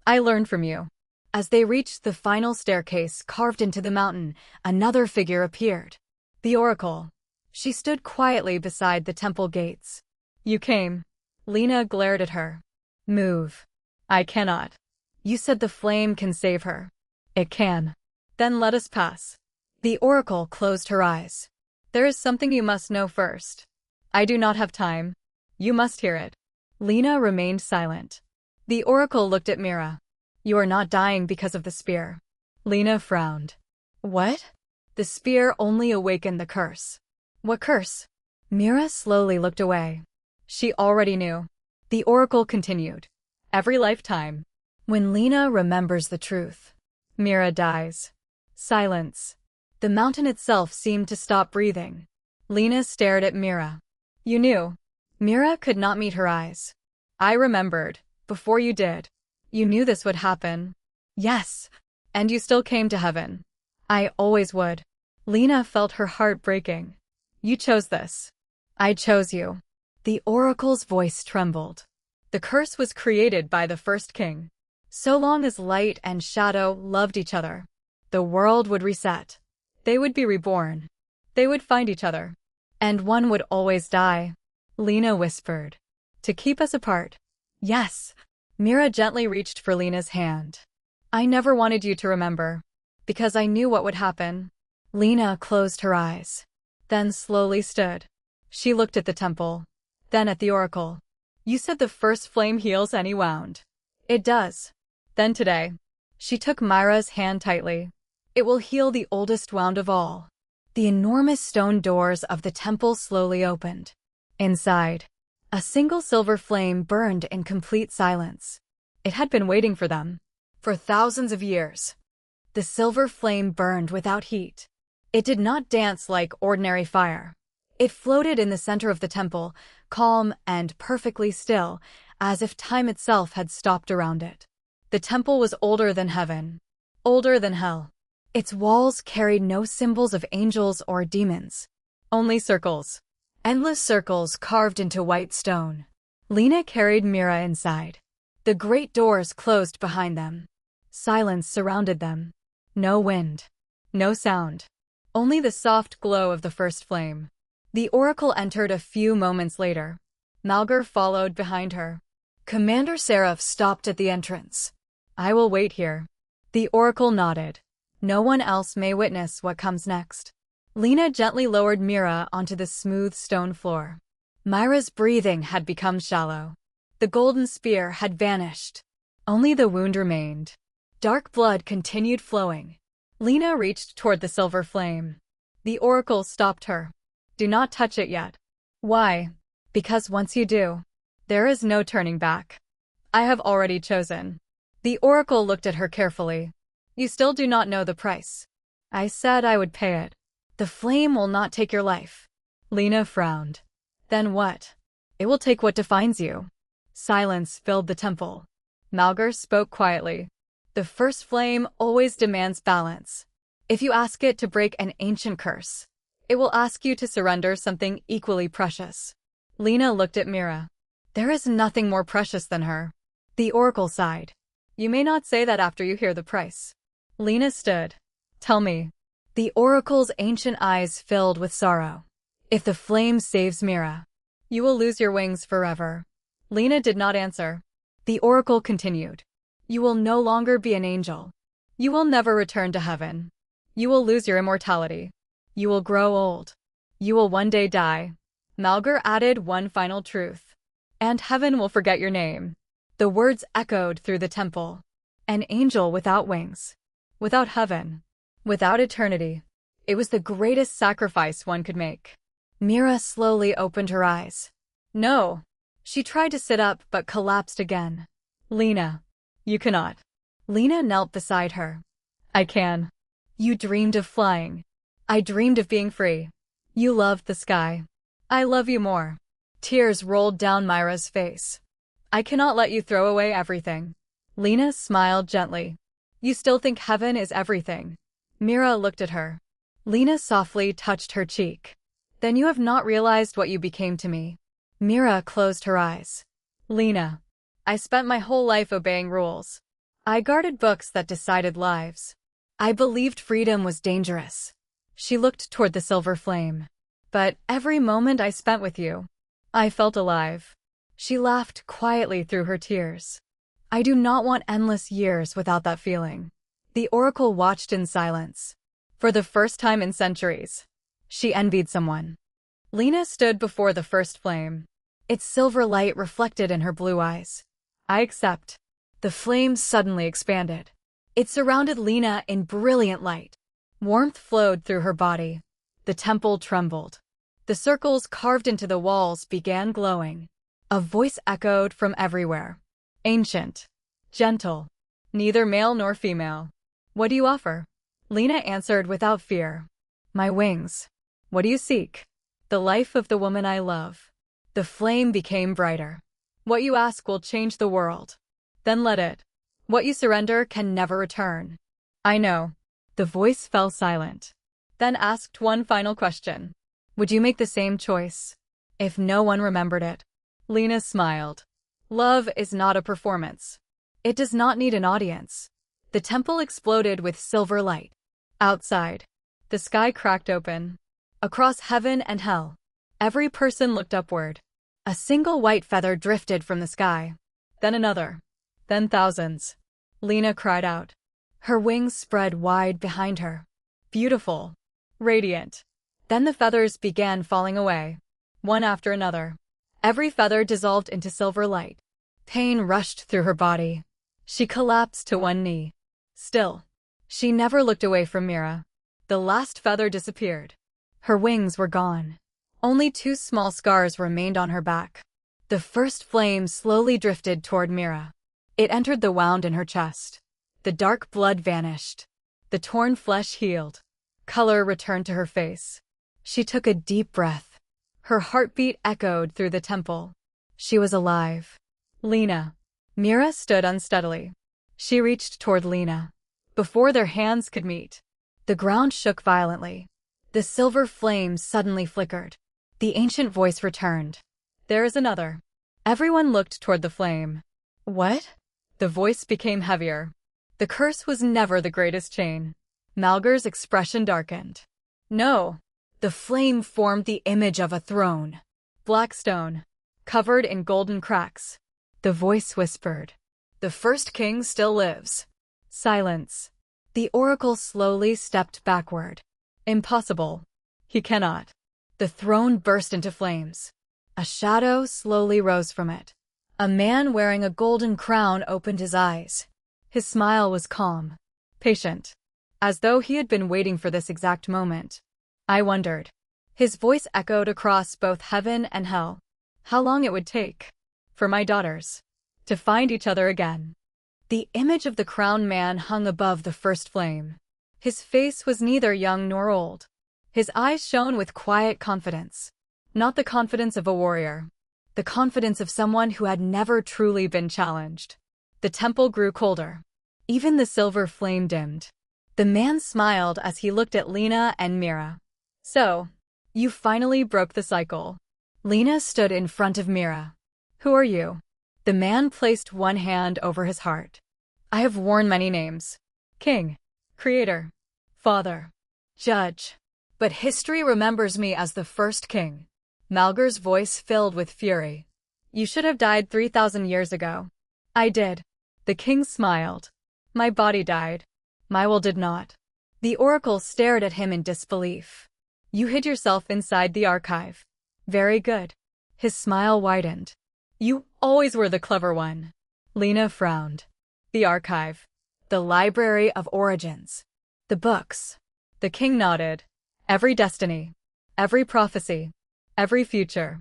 I learned from you. As they reached the final staircase carved into the mountain, another figure appeared. The oracle. She stood quietly beside the temple gates. You came. Lena glared at her. Move. I cannot. You said the flame can save her. It can. Then let us pass. The oracle closed her eyes. There is something you must know first. I do not have time. You must hear it. Lena remained silent. The oracle looked at Mira. You are not dying because of the spear. Lena frowned. What? The spear only awakened the curse. What curse? Mira slowly looked away. She already knew. The oracle continued. Every lifetime. When Lena remembers the truth, Mira dies. Silence. The mountain itself seemed to stop breathing. Lena stared at Mira. You knew. Mira could not meet her eyes. I remembered, before you did. You knew this would happen. Yes. And you still came to heaven. I always would. Lena felt her heart breaking. You chose this. I chose you. The oracle's voice trembled. The curse was created by the first king. So long as light and shadow loved each other, the world would reset. They would be reborn. They would find each other. And one would always die. Lena whispered. To keep us apart. Yes. Mira gently reached for Lena's hand. I never wanted you to remember. Because I knew what would happen. Lena closed her eyes. Then slowly stood. She looked at the temple. Then at the oracle. You said the first flame heals any wound. It does. Then today. She took Mira's hand tightly. It will heal the oldest wound of all. The enormous stone doors of the temple slowly opened. Inside, a single silver flame burned in complete silence. It had been waiting for them. For thousands of years. The silver flame burned without heat. It did not dance like ordinary fire. It floated in the center of the temple, calm and perfectly still, as if time itself had stopped around it. The temple was older than heaven. Older than hell. Its walls carried no symbols of angels or demons. Only circles. Endless circles carved into white stone. Lena carried Mira inside. The great doors closed behind them. Silence surrounded them. No wind. No sound. Only the soft glow of the first flame. The oracle entered a few moments later. Malgur followed behind her. Commander Seraph stopped at the entrance. I will wait here. The oracle nodded. No one else may witness what comes next. Lena gently lowered Mira onto the smooth stone floor. Mira's breathing had become shallow. The golden spear had vanished. Only the wound remained. Dark blood continued flowing. Lena reached toward the silver flame. The oracle stopped her. Do not touch it yet. Why? Because once you do, there is no turning back. I have already chosen. The oracle looked at her carefully. You still do not know the price. I said I would pay it. The flame will not take your life. Lena frowned. Then what? It will take what defines you. Silence filled the temple. Malgur spoke quietly. The first flame always demands balance. If you ask it to break an ancient curse, it will ask you to surrender something equally precious. Lena looked at Mira. There is nothing more precious than her. The oracle sighed. You may not say that after you hear the price. Lena stood. Tell me. The oracle's ancient eyes filled with sorrow. If the flame saves Mira, you will lose your wings forever. Lena did not answer. The oracle continued. You will no longer be an angel. You will never return to heaven. You will lose your immortality. You will grow old. You will one day die. Malgur added one final truth. And heaven will forget your name. The words echoed through the temple. An angel without wings. Without heaven. Without eternity. It was the greatest sacrifice one could make. Mira slowly opened her eyes. No. She tried to sit up but collapsed again. Lena. You cannot. Lena knelt beside her. I can. You dreamed of flying. I dreamed of being free. You loved the sky. I love you more. Tears rolled down Mira's face. I cannot let you throw away everything. Lena smiled gently. You still think heaven is everything. Mira looked at her. Lena softly touched her cheek. Then you have not realized what you became to me. Mira closed her eyes. Lena. I spent my whole life obeying rules. I guarded books that decided lives. I believed freedom was dangerous. She looked toward the silver flame. But every moment I spent with you, I felt alive. She laughed quietly through her tears. I do not want endless years without that feeling. The oracle watched in silence. For the first time in centuries, she envied someone. Lena stood before the first flame. Its silver light reflected in her blue eyes. I accept. The flame suddenly expanded. It surrounded Lena in brilliant light. Warmth flowed through her body. The temple trembled. The circles carved into the walls began glowing. A voice echoed from everywhere. Ancient. Gentle. Neither male nor female. What do you offer? Lena answered without fear. My wings. What do you seek? The life of the woman I love. The flame became brighter. What you ask will change the world. Then let it. What you surrender can never return. I know. The voice fell silent. Then asked one final question. Would you make the same choice if no one remembered it? Lena smiled. Love is not a performance. It does not need an audience. The temple exploded with silver light. Outside, the sky cracked open. Across heaven and hell, every person looked upward. A single white feather drifted from the sky. Then another. Then thousands. Lena cried out. Her wings spread wide behind her. Beautiful. Radiant. Then the feathers began falling away, one after another. Every feather dissolved into silver light. Pain rushed through her body. She collapsed to one knee. Still, she never looked away from Mira. The last feather disappeared. Her wings were gone. Only 2 small scars remained on her back. The first flame slowly drifted toward Mira. It entered the wound in her chest. The dark blood vanished. The torn flesh healed. Color returned to her face. She took a deep breath. Her heartbeat echoed through the temple. She was alive. Lena. Mira stood unsteadily. She reached toward Lena. Before their hands could meet, the ground shook violently. The silver flame suddenly flickered. The ancient voice returned. There is another. Everyone looked toward the flame. What? The voice became heavier. The curse was never the greatest chain. Malgar's expression darkened. No. The flame formed the image of a throne. Black stone, covered in golden cracks. The voice whispered. The first king still lives. Silence. The oracle slowly stepped backward. Impossible. He cannot. The throne burst into flames. A shadow slowly rose from it. A man wearing a golden crown opened his eyes. His smile was calm, patient, as though he had been waiting for this exact moment. I wondered. His voice echoed across both heaven and hell. How long it would take for my daughters to find each other again. The image of the crowned man hung above the first flame. His face was neither young nor old. His eyes shone with quiet confidence. Not the confidence of a warrior. The confidence of someone who had never truly been challenged. The temple grew colder. Even the silver flame dimmed. The man smiled as he looked at Lena and Mira. So, you finally broke the cycle. Lena stood in front of Mira. Who are you? The man placed one hand over his heart. I have worn many names. King, Creator, Father, Judge. But history remembers me as the first king. Malgar's voice filled with fury. You should have died 3,000 years ago. I did. The king smiled. My body died. My will did not. The oracle stared at him in disbelief. You hid yourself inside the archive. Very good. His smile widened. You always were the clever one. Lena frowned. The archive. The library of origins. The books. The king nodded. Every destiny. Every prophecy. Every future.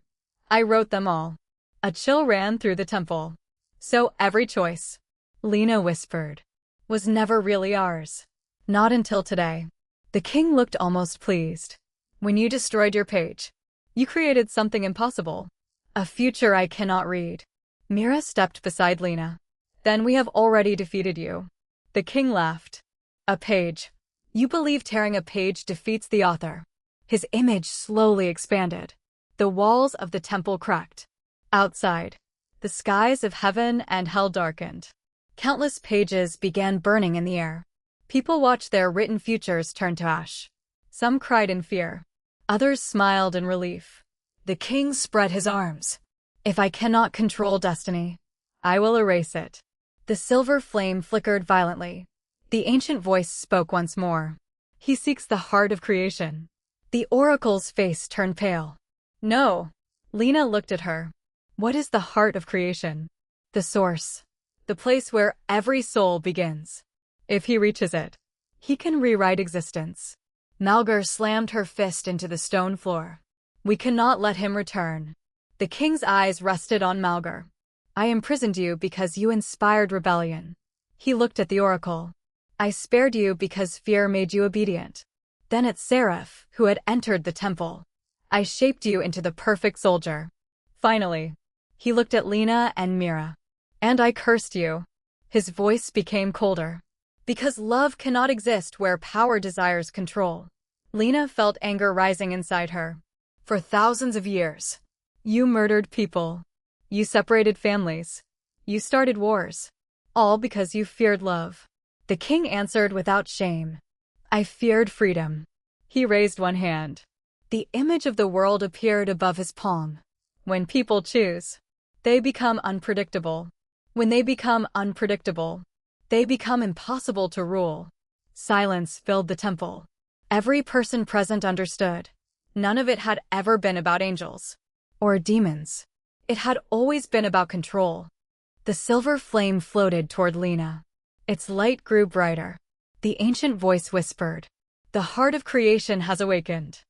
I wrote them all. A chill ran through the temple. So every choice, Lena whispered, was never really ours. Not until today. The king looked almost pleased. When you destroyed your page, you created something impossible. A future I cannot read. Mira stepped beside Lena. Then we have already defeated you. The king laughed. A page. You believe tearing a page defeats the author. His image slowly expanded. The walls of the temple cracked. Outside, the skies of heaven and hell darkened. Countless pages began burning in the air. People watched their written futures turn to ash. Some cried in fear. Others smiled in relief. The king spread his arms. If I cannot control destiny, I will erase it. The silver flame flickered violently. The ancient voice spoke once more. He seeks the heart of creation. The oracle's face turned pale. No. Lena looked at her. What is the heart of creation? The source. The place where every soul begins. If he reaches it, he can rewrite existence. Malgar slammed her fist into the stone floor. We cannot let him return. The king's eyes rested on Malgar. I imprisoned you because you inspired rebellion. He looked at the oracle. I spared you because fear made you obedient. Then at Seraph, who had entered the temple, I shaped you into the perfect soldier. Finally, he looked at Lena and Mira. And I cursed you. His voice became colder. Because love cannot exist where power desires control. Lena felt anger rising inside her. For thousands of years, you murdered people. You separated families. You started wars. All because you feared love. The king answered without shame. I feared freedom. He raised one hand. The image of the world appeared above his palm. When people choose, they become unpredictable. When they become unpredictable, they become impossible to rule. Silence filled the temple. Every person present understood. None of it had ever been about angels or demons. It had always been about control. The silver flame floated toward Lena. Its light grew brighter. The ancient voice whispered, "The heart of creation has awakened."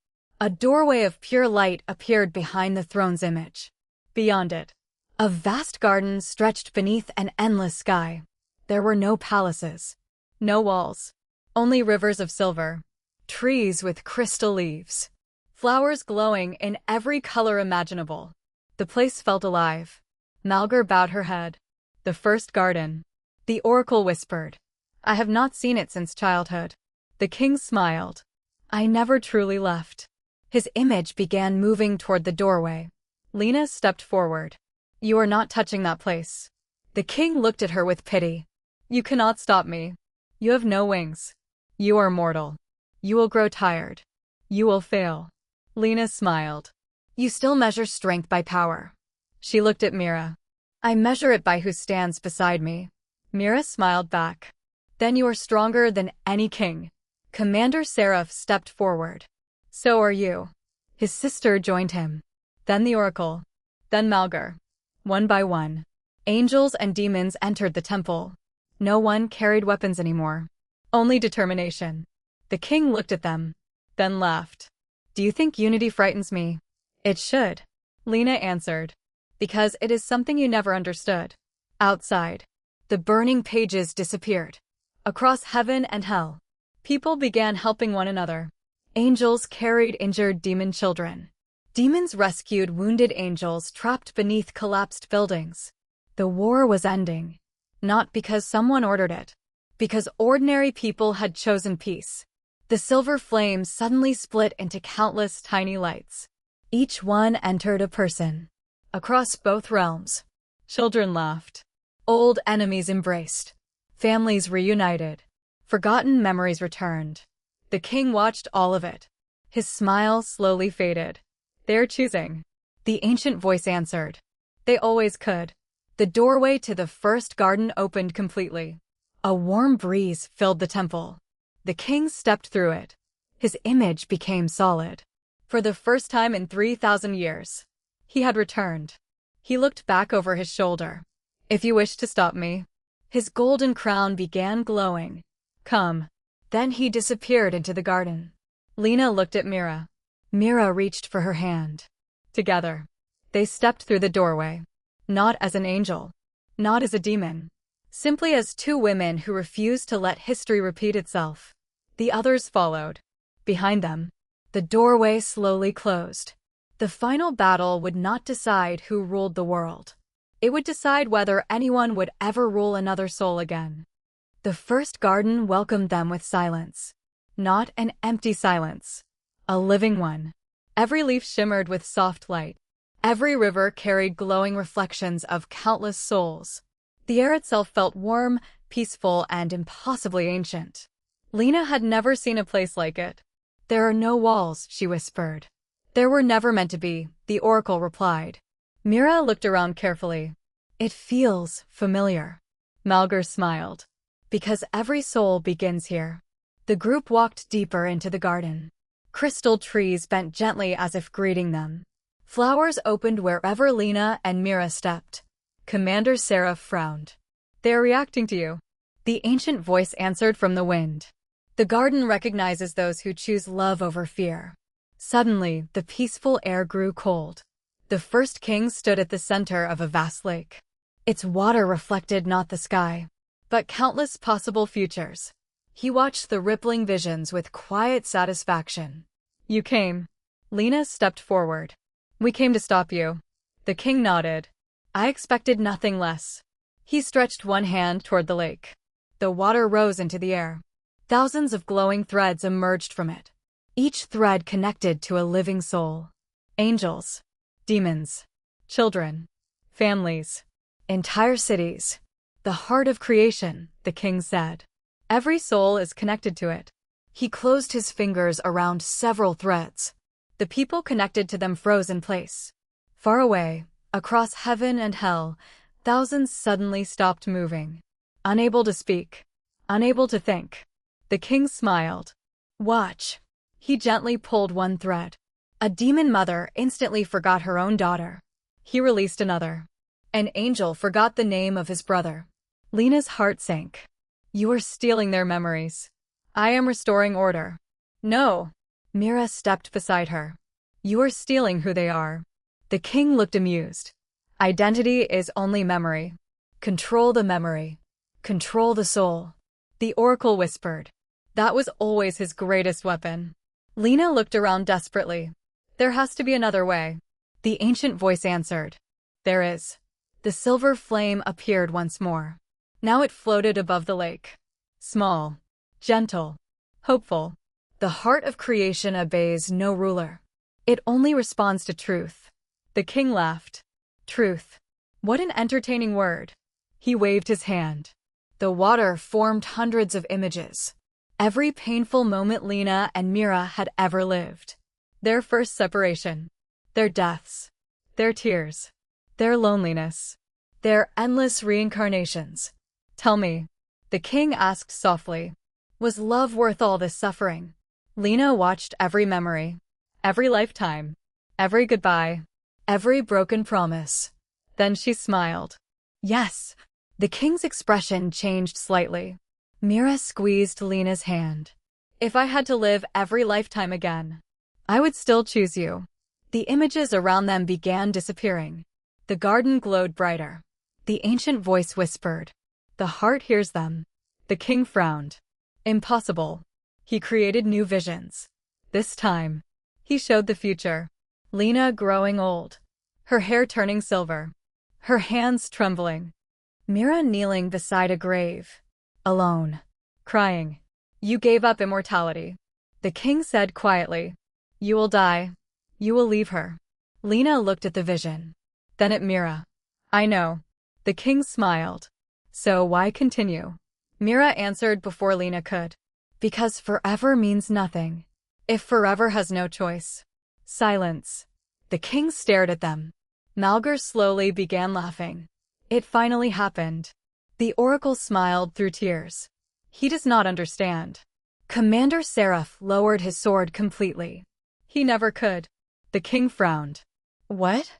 A doorway of pure light appeared behind the throne's image. Beyond it, a vast garden stretched beneath an endless sky. There were no palaces, no walls, only rivers of silver, trees with crystal leaves, flowers glowing in every color imaginable. The place felt alive. Malgar bowed her head. The first garden. The oracle whispered, "I have not seen it since childhood." The king smiled. "I never truly left." His image began moving toward the doorway. Lena stepped forward. "You are not touching that place." The king looked at her with pity. "You cannot stop me. You have no wings. You are mortal. You will grow tired. You will fail." Lena smiled. "You still measure strength by power." She looked at Mira. "I measure it by who stands beside me." Mira smiled back. "Then you are stronger than any king." Commander Seraph stepped forward. "So are you." His sister joined him. Then the oracle. Then Malgar. One by one, angels and demons entered the temple. No one carried weapons anymore. Only determination. The king looked at them, then laughed. "Do you think unity frightens me?" "It should," Lena answered. "Because it is something you never understood." Outside, the burning pages disappeared. Across heaven and hell, people began helping one another. Angels carried injured demon children. Demons rescued wounded angels trapped beneath collapsed buildings. The war was ending. Not because someone ordered it. Because ordinary people had chosen peace. The silver flame suddenly split into countless tiny lights. Each one entered a person. Across both realms, children laughed. Old enemies embraced. Families reunited. Forgotten memories returned. The king watched all of it. His smile slowly faded. "They're choosing." The ancient voice answered. "They always could." The doorway to the first garden opened completely. A warm breeze filled the temple. The king stepped through it. His image became solid. For the first time in 3,000 years, he had returned. He looked back over his shoulder. "If you wish to stop me." His golden crown began glowing. "Come." Then he disappeared into the garden. Lena looked at Mira. Mira reached for her hand. Together, they stepped through the doorway. Not as an angel. Not as a demon. Simply as two women who refused to let history repeat itself. The others followed. Behind them, the doorway slowly closed. The final battle would not decide who ruled the world. It would decide whether anyone would ever rule another soul again. The first garden welcomed them with silence. Not an empty silence. A living one. Every leaf shimmered with soft light. Every river carried glowing reflections of countless souls. The air itself felt warm, peaceful, and impossibly ancient. Lena had never seen a place like it. "There are no walls," she whispered. "There were never meant to be," the oracle replied. Mira looked around carefully. "It feels familiar." Malgar smiled. "Because every soul begins here." The group walked deeper into the garden. Crystal trees bent gently as if greeting them. Flowers opened wherever Lena and Mira stepped. Commander Seraph frowned. "They are reacting to you." The ancient voice answered from the wind. "The garden recognizes those who choose love over fear." Suddenly, the peaceful air grew cold. The first king stood at the center of a vast lake. Its water reflected not the sky, but countless possible futures. He watched the rippling visions with quiet satisfaction. "You came." Lena stepped forward. "We came to stop you." The king nodded. "I expected nothing less." He stretched one hand toward the lake. The water rose into the air. Thousands of glowing threads emerged from it, each thread connected to a living soul. Angels, demons, children, families, entire cities. The heart of creation, the king said. Every soul is connected to it. He closed his fingers around several threads. The people connected to them froze in place. Far away, across heaven and hell, thousands suddenly stopped moving. Unable to speak, unable to think. The king smiled. Watch. He gently pulled one thread. A demon mother instantly forgot her own daughter. He released another. An angel forgot the name of his brother. Lena's heart sank. You are stealing their memories. I am restoring order. No. Mira stepped beside her. You are stealing who they are. The king looked amused. Identity is only memory. Control the memory. Control the soul. The oracle whispered. That was always his greatest weapon. Lena looked around desperately. There has to be another way. The ancient voice answered. There is. The silver flame appeared once more. Now it floated above the lake. Small, gentle, hopeful. The heart of creation obeys no ruler. It only responds to truth. The king laughed. Truth. What an entertaining word. He waved his hand. The water formed hundreds of images. Every painful moment Lena and Mira had ever lived. Their first separation. Their deaths. Their tears. Their loneliness. Their endless reincarnations. Tell me, the king asked softly, was love worth all this suffering? Lena watched every memory, every lifetime, every goodbye, every broken promise. Then she smiled. Yes. The king's expression changed slightly. Mira squeezed Lena's hand. If I had to live every lifetime again, I would still choose you. The images around them began disappearing. The garden glowed brighter. The ancient voice whispered. The heart hears them. The king frowned. Impossible. He created new visions. This time, he showed the future. Lena growing old. Her hair turning silver. Her hands trembling. Mira kneeling beside a grave. Alone. Crying. You gave up immortality. The king said quietly. You will die. You will leave her. Lena looked at the vision. Then at Mira. I know. The king smiled. So why continue? Mira answered before Lena could. Because forever means nothing. If forever has no choice. Silence. The king stared at them. Malgar slowly began laughing. It finally happened. The oracle smiled through tears. He does not understand. Commander Seraph lowered his sword completely. He never could. The king frowned. What?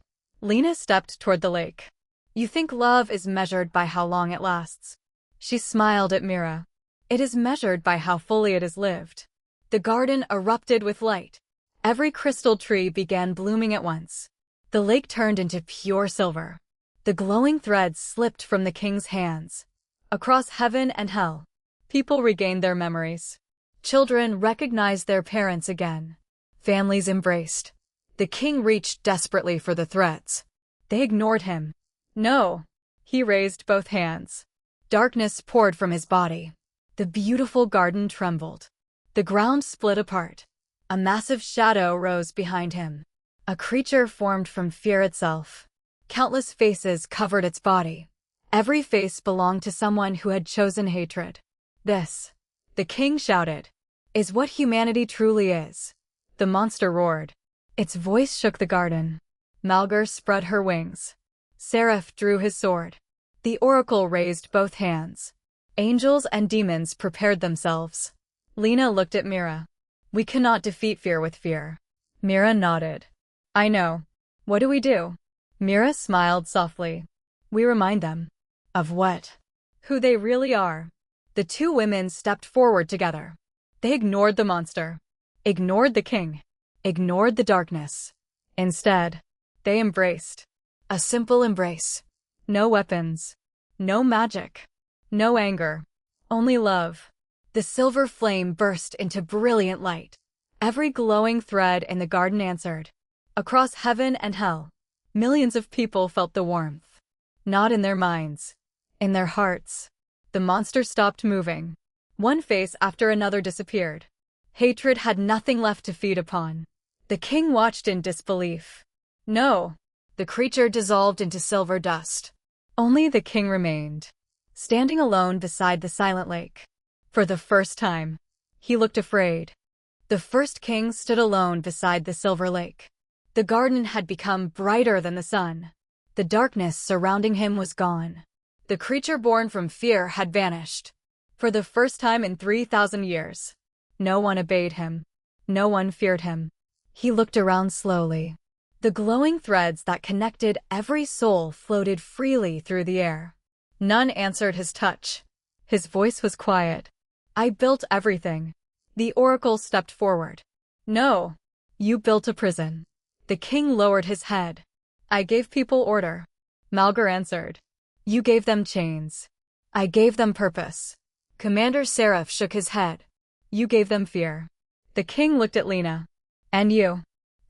Lena stepped toward the lake. You think love is measured by how long it lasts. She smiled at Mira. It is measured by how fully it is lived. The garden erupted with light. Every crystal tree began blooming at once. The lake turned into pure silver. The glowing threads slipped from the king's hands. Across heaven and hell, people regained their memories. Children recognized their parents again. Families embraced. The king reached desperately for the threads. They ignored him. No. He raised both hands. Darkness poured from his body. The beautiful garden trembled. The ground split apart. A massive shadow rose behind him. A creature formed from fear itself. Countless faces covered its body. Every face belonged to someone who had chosen hatred. This, the king shouted, is what humanity truly is. The monster roared. Its voice shook the garden. Malgar spread her wings. Seraph drew his sword. The oracle raised both hands. Angels and demons prepared themselves. Lena looked at Mira. We cannot defeat fear with fear. Mira nodded. I know. What do we do? Mira smiled softly. We remind them. Of what? Who they really are. The two women stepped forward together. They ignored the monster. Ignored the king. Ignored the darkness. Instead, they embraced. A simple embrace. No weapons. No magic. No anger. Only love. The silver flame burst into brilliant light. Every glowing thread in the garden answered. Across heaven and hell, millions of people felt the warmth. Not in their minds. In their hearts, the monster stopped moving. One face after another disappeared. Hatred had nothing left to feed upon. The king watched in disbelief. No. The creature dissolved into silver dust. Only the king remained, standing alone beside the silent lake. For the first time, he looked afraid. The first king stood alone beside the silver lake. The garden had become brighter than the sun. The darkness surrounding him was gone. The creature born from fear had vanished. For the first time in 3,000 years, no one obeyed him. No one feared him. He looked around slowly. The glowing threads that connected every soul floated freely through the air. None answered his touch. His voice was quiet. I built everything. The oracle stepped forward. No. You built a prison. The king lowered his head. I gave people order. Malgar answered. You gave them chains. I gave them purpose. Commander Seraph shook his head. You gave them fear. The king looked at Lena. And you?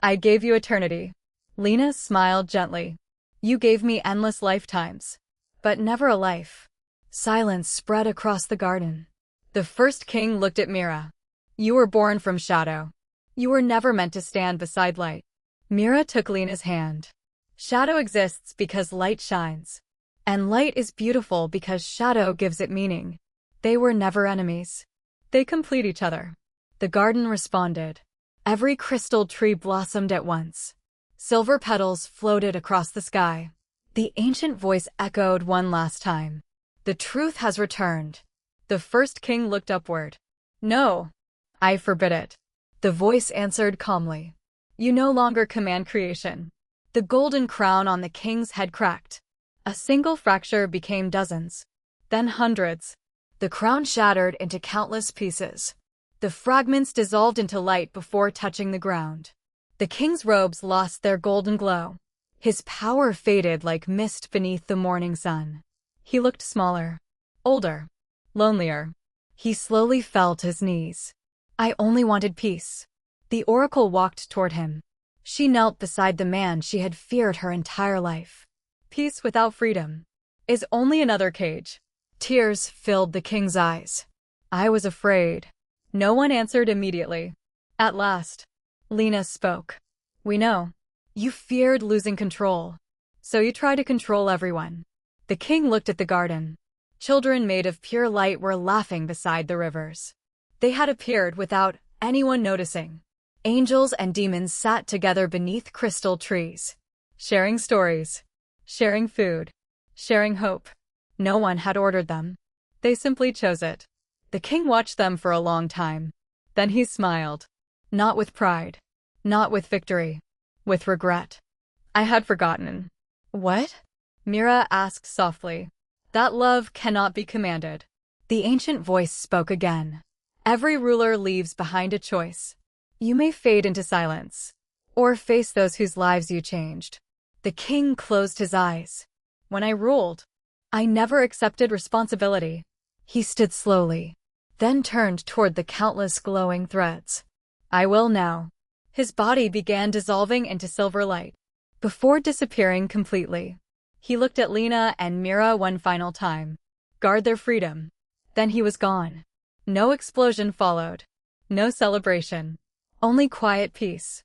I gave you eternity. Lena smiled gently. You gave me endless lifetimes. But never a life. Silence spread across the garden. The first king looked at Mira. You were born from shadow. You were never meant to stand beside light. Mira took Lena's hand. Shadow exists because light shines. And light is beautiful because shadow gives it meaning. They were never enemies. They complete each other. The garden responded. Every crystal tree blossomed at once. Silver petals floated across the sky. The ancient voice echoed one last time. The truth has returned. The first king looked upward. No. I forbid it. The voice answered calmly. You no longer command creation. The golden crown on the king's head cracked. A single fracture became dozens. Then hundreds. The crown shattered into countless pieces. The fragments dissolved into light before touching the ground. The king's robes lost their golden glow. His power faded like mist beneath the morning sun. He looked smaller, older, lonelier. He slowly fell to his knees. I only wanted peace. The oracle walked toward him. She knelt beside the man she had feared her entire life. Peace without freedom is only another cage. Tears filled the king's eyes. I was afraid. No one answered immediately. At last, Lena spoke. We know. You feared losing control. So you tried to control everyone. The king looked at the garden. Children made of pure light were laughing beside the rivers. They had appeared without anyone noticing. Angels and demons sat together beneath crystal trees, sharing stories, sharing food, sharing hope. No one had ordered them. They simply chose it. The king watched them for a long time. Then he smiled. Not with pride. Not with victory. With regret. I had forgotten. What? Mira asked softly. That love cannot be commanded. The ancient voice spoke again. Every ruler leaves behind a choice. You may fade into silence, or face those whose lives you changed. The king closed his eyes. When I ruled, I never accepted responsibility. He stood slowly, then turned toward the countless glowing threads. I will now. His body began dissolving into silver light, before disappearing completely. He looked at Lena and Mira one final time. Guard their freedom. Then he was gone. No explosion followed. No celebration. Only quiet peace.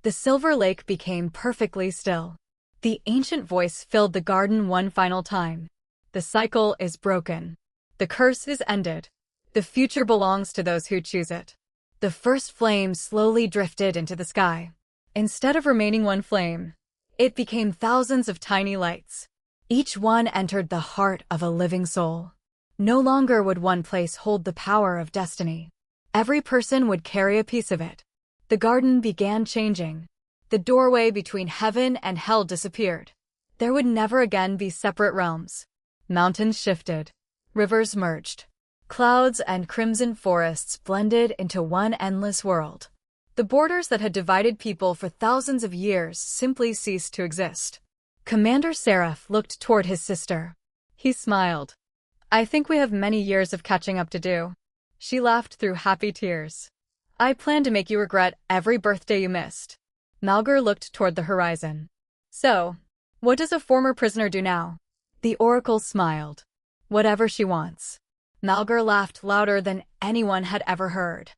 The silver lake became perfectly still. The ancient voice filled the garden one final time. The cycle is broken. The curse is ended. The future belongs to those who choose it. The first flame slowly drifted into the sky. Instead of remaining one flame, it became thousands of tiny lights. Each one entered the heart of a living soul. No longer would one place hold the power of destiny. Every person would carry a piece of it. The garden began changing. The doorway between heaven and hell disappeared. There would never again be separate realms. Mountains shifted. Rivers merged. Clouds and crimson forests blended into one endless world. The borders that had divided people for thousands of years simply ceased to exist. Commander Seraph looked toward his sister. He smiled. I think we have many years of catching up to do. She laughed through happy tears. I plan to make you regret every birthday you missed. Malgar looked toward the horizon. So, what does a former prisoner do now? The oracle smiled. Whatever she wants. Malgar laughed louder than anyone had ever heard.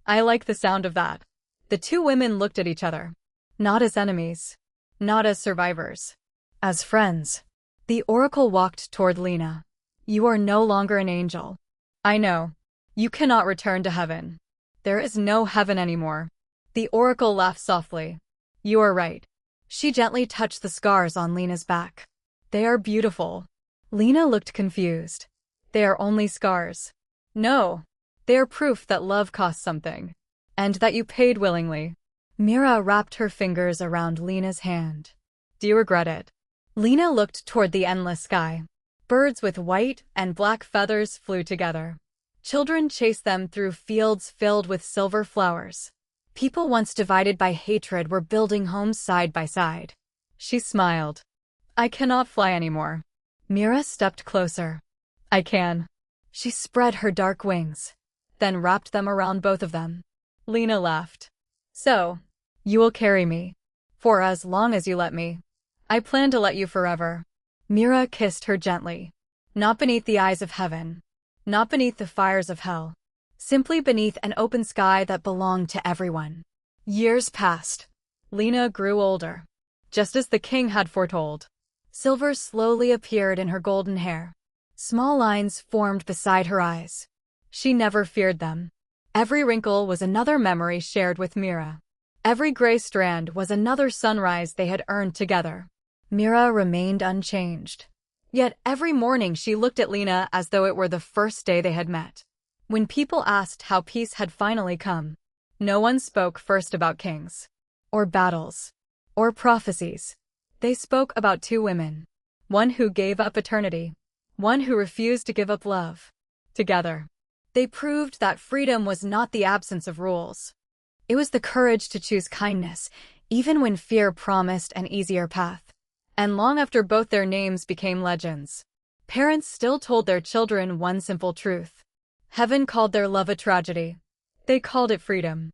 I like the sound of that. The two women looked at each other. Not as enemies. Not as survivors. As friends. The oracle walked toward Lena. You are no longer an angel. I know. You cannot return to heaven. There is no heaven anymore. The oracle laughed softly. You are right. She gently touched the scars on Lena's back. They are beautiful. Lena looked confused. They are only scars. No. They are proof that love costs something. And that you paid willingly. Mira wrapped her fingers around Lena's hand. Do you regret it? Lena looked toward the endless sky. Birds with white and black feathers flew together. Children chased them through fields filled with silver flowers. People once divided by hatred were building homes side by side. She smiled. I cannot fly anymore. Mira stepped closer. I can. She spread her dark wings, then wrapped them around both of them. Lena laughed. So, you will carry me. For as long as you let me. I plan to let you forever. Mira kissed her gently. Not beneath the eyes of heaven. Not beneath the fires of hell. Simply beneath an open sky that belonged to everyone. Years passed. Lena grew older. Just as the king had foretold. Silver slowly appeared in her golden hair. Small lines formed beside her eyes. She never feared them. Every wrinkle was another memory shared with Mira. Every gray strand was another sunrise they had earned together. Mira remained unchanged. Yet every morning she looked at Lena as though it were the first day they had met. When people asked how peace had finally come, no one spoke first about kings, or battles, or prophecies. They spoke about two women. One who gave up eternity. One who refused to give up love. Together, they proved that freedom was not the absence of rules. It was the courage to choose kindness, even when fear promised an easier path. And long after both their names became legends, parents still told their children one simple truth. Heaven called their love a tragedy. They called it freedom.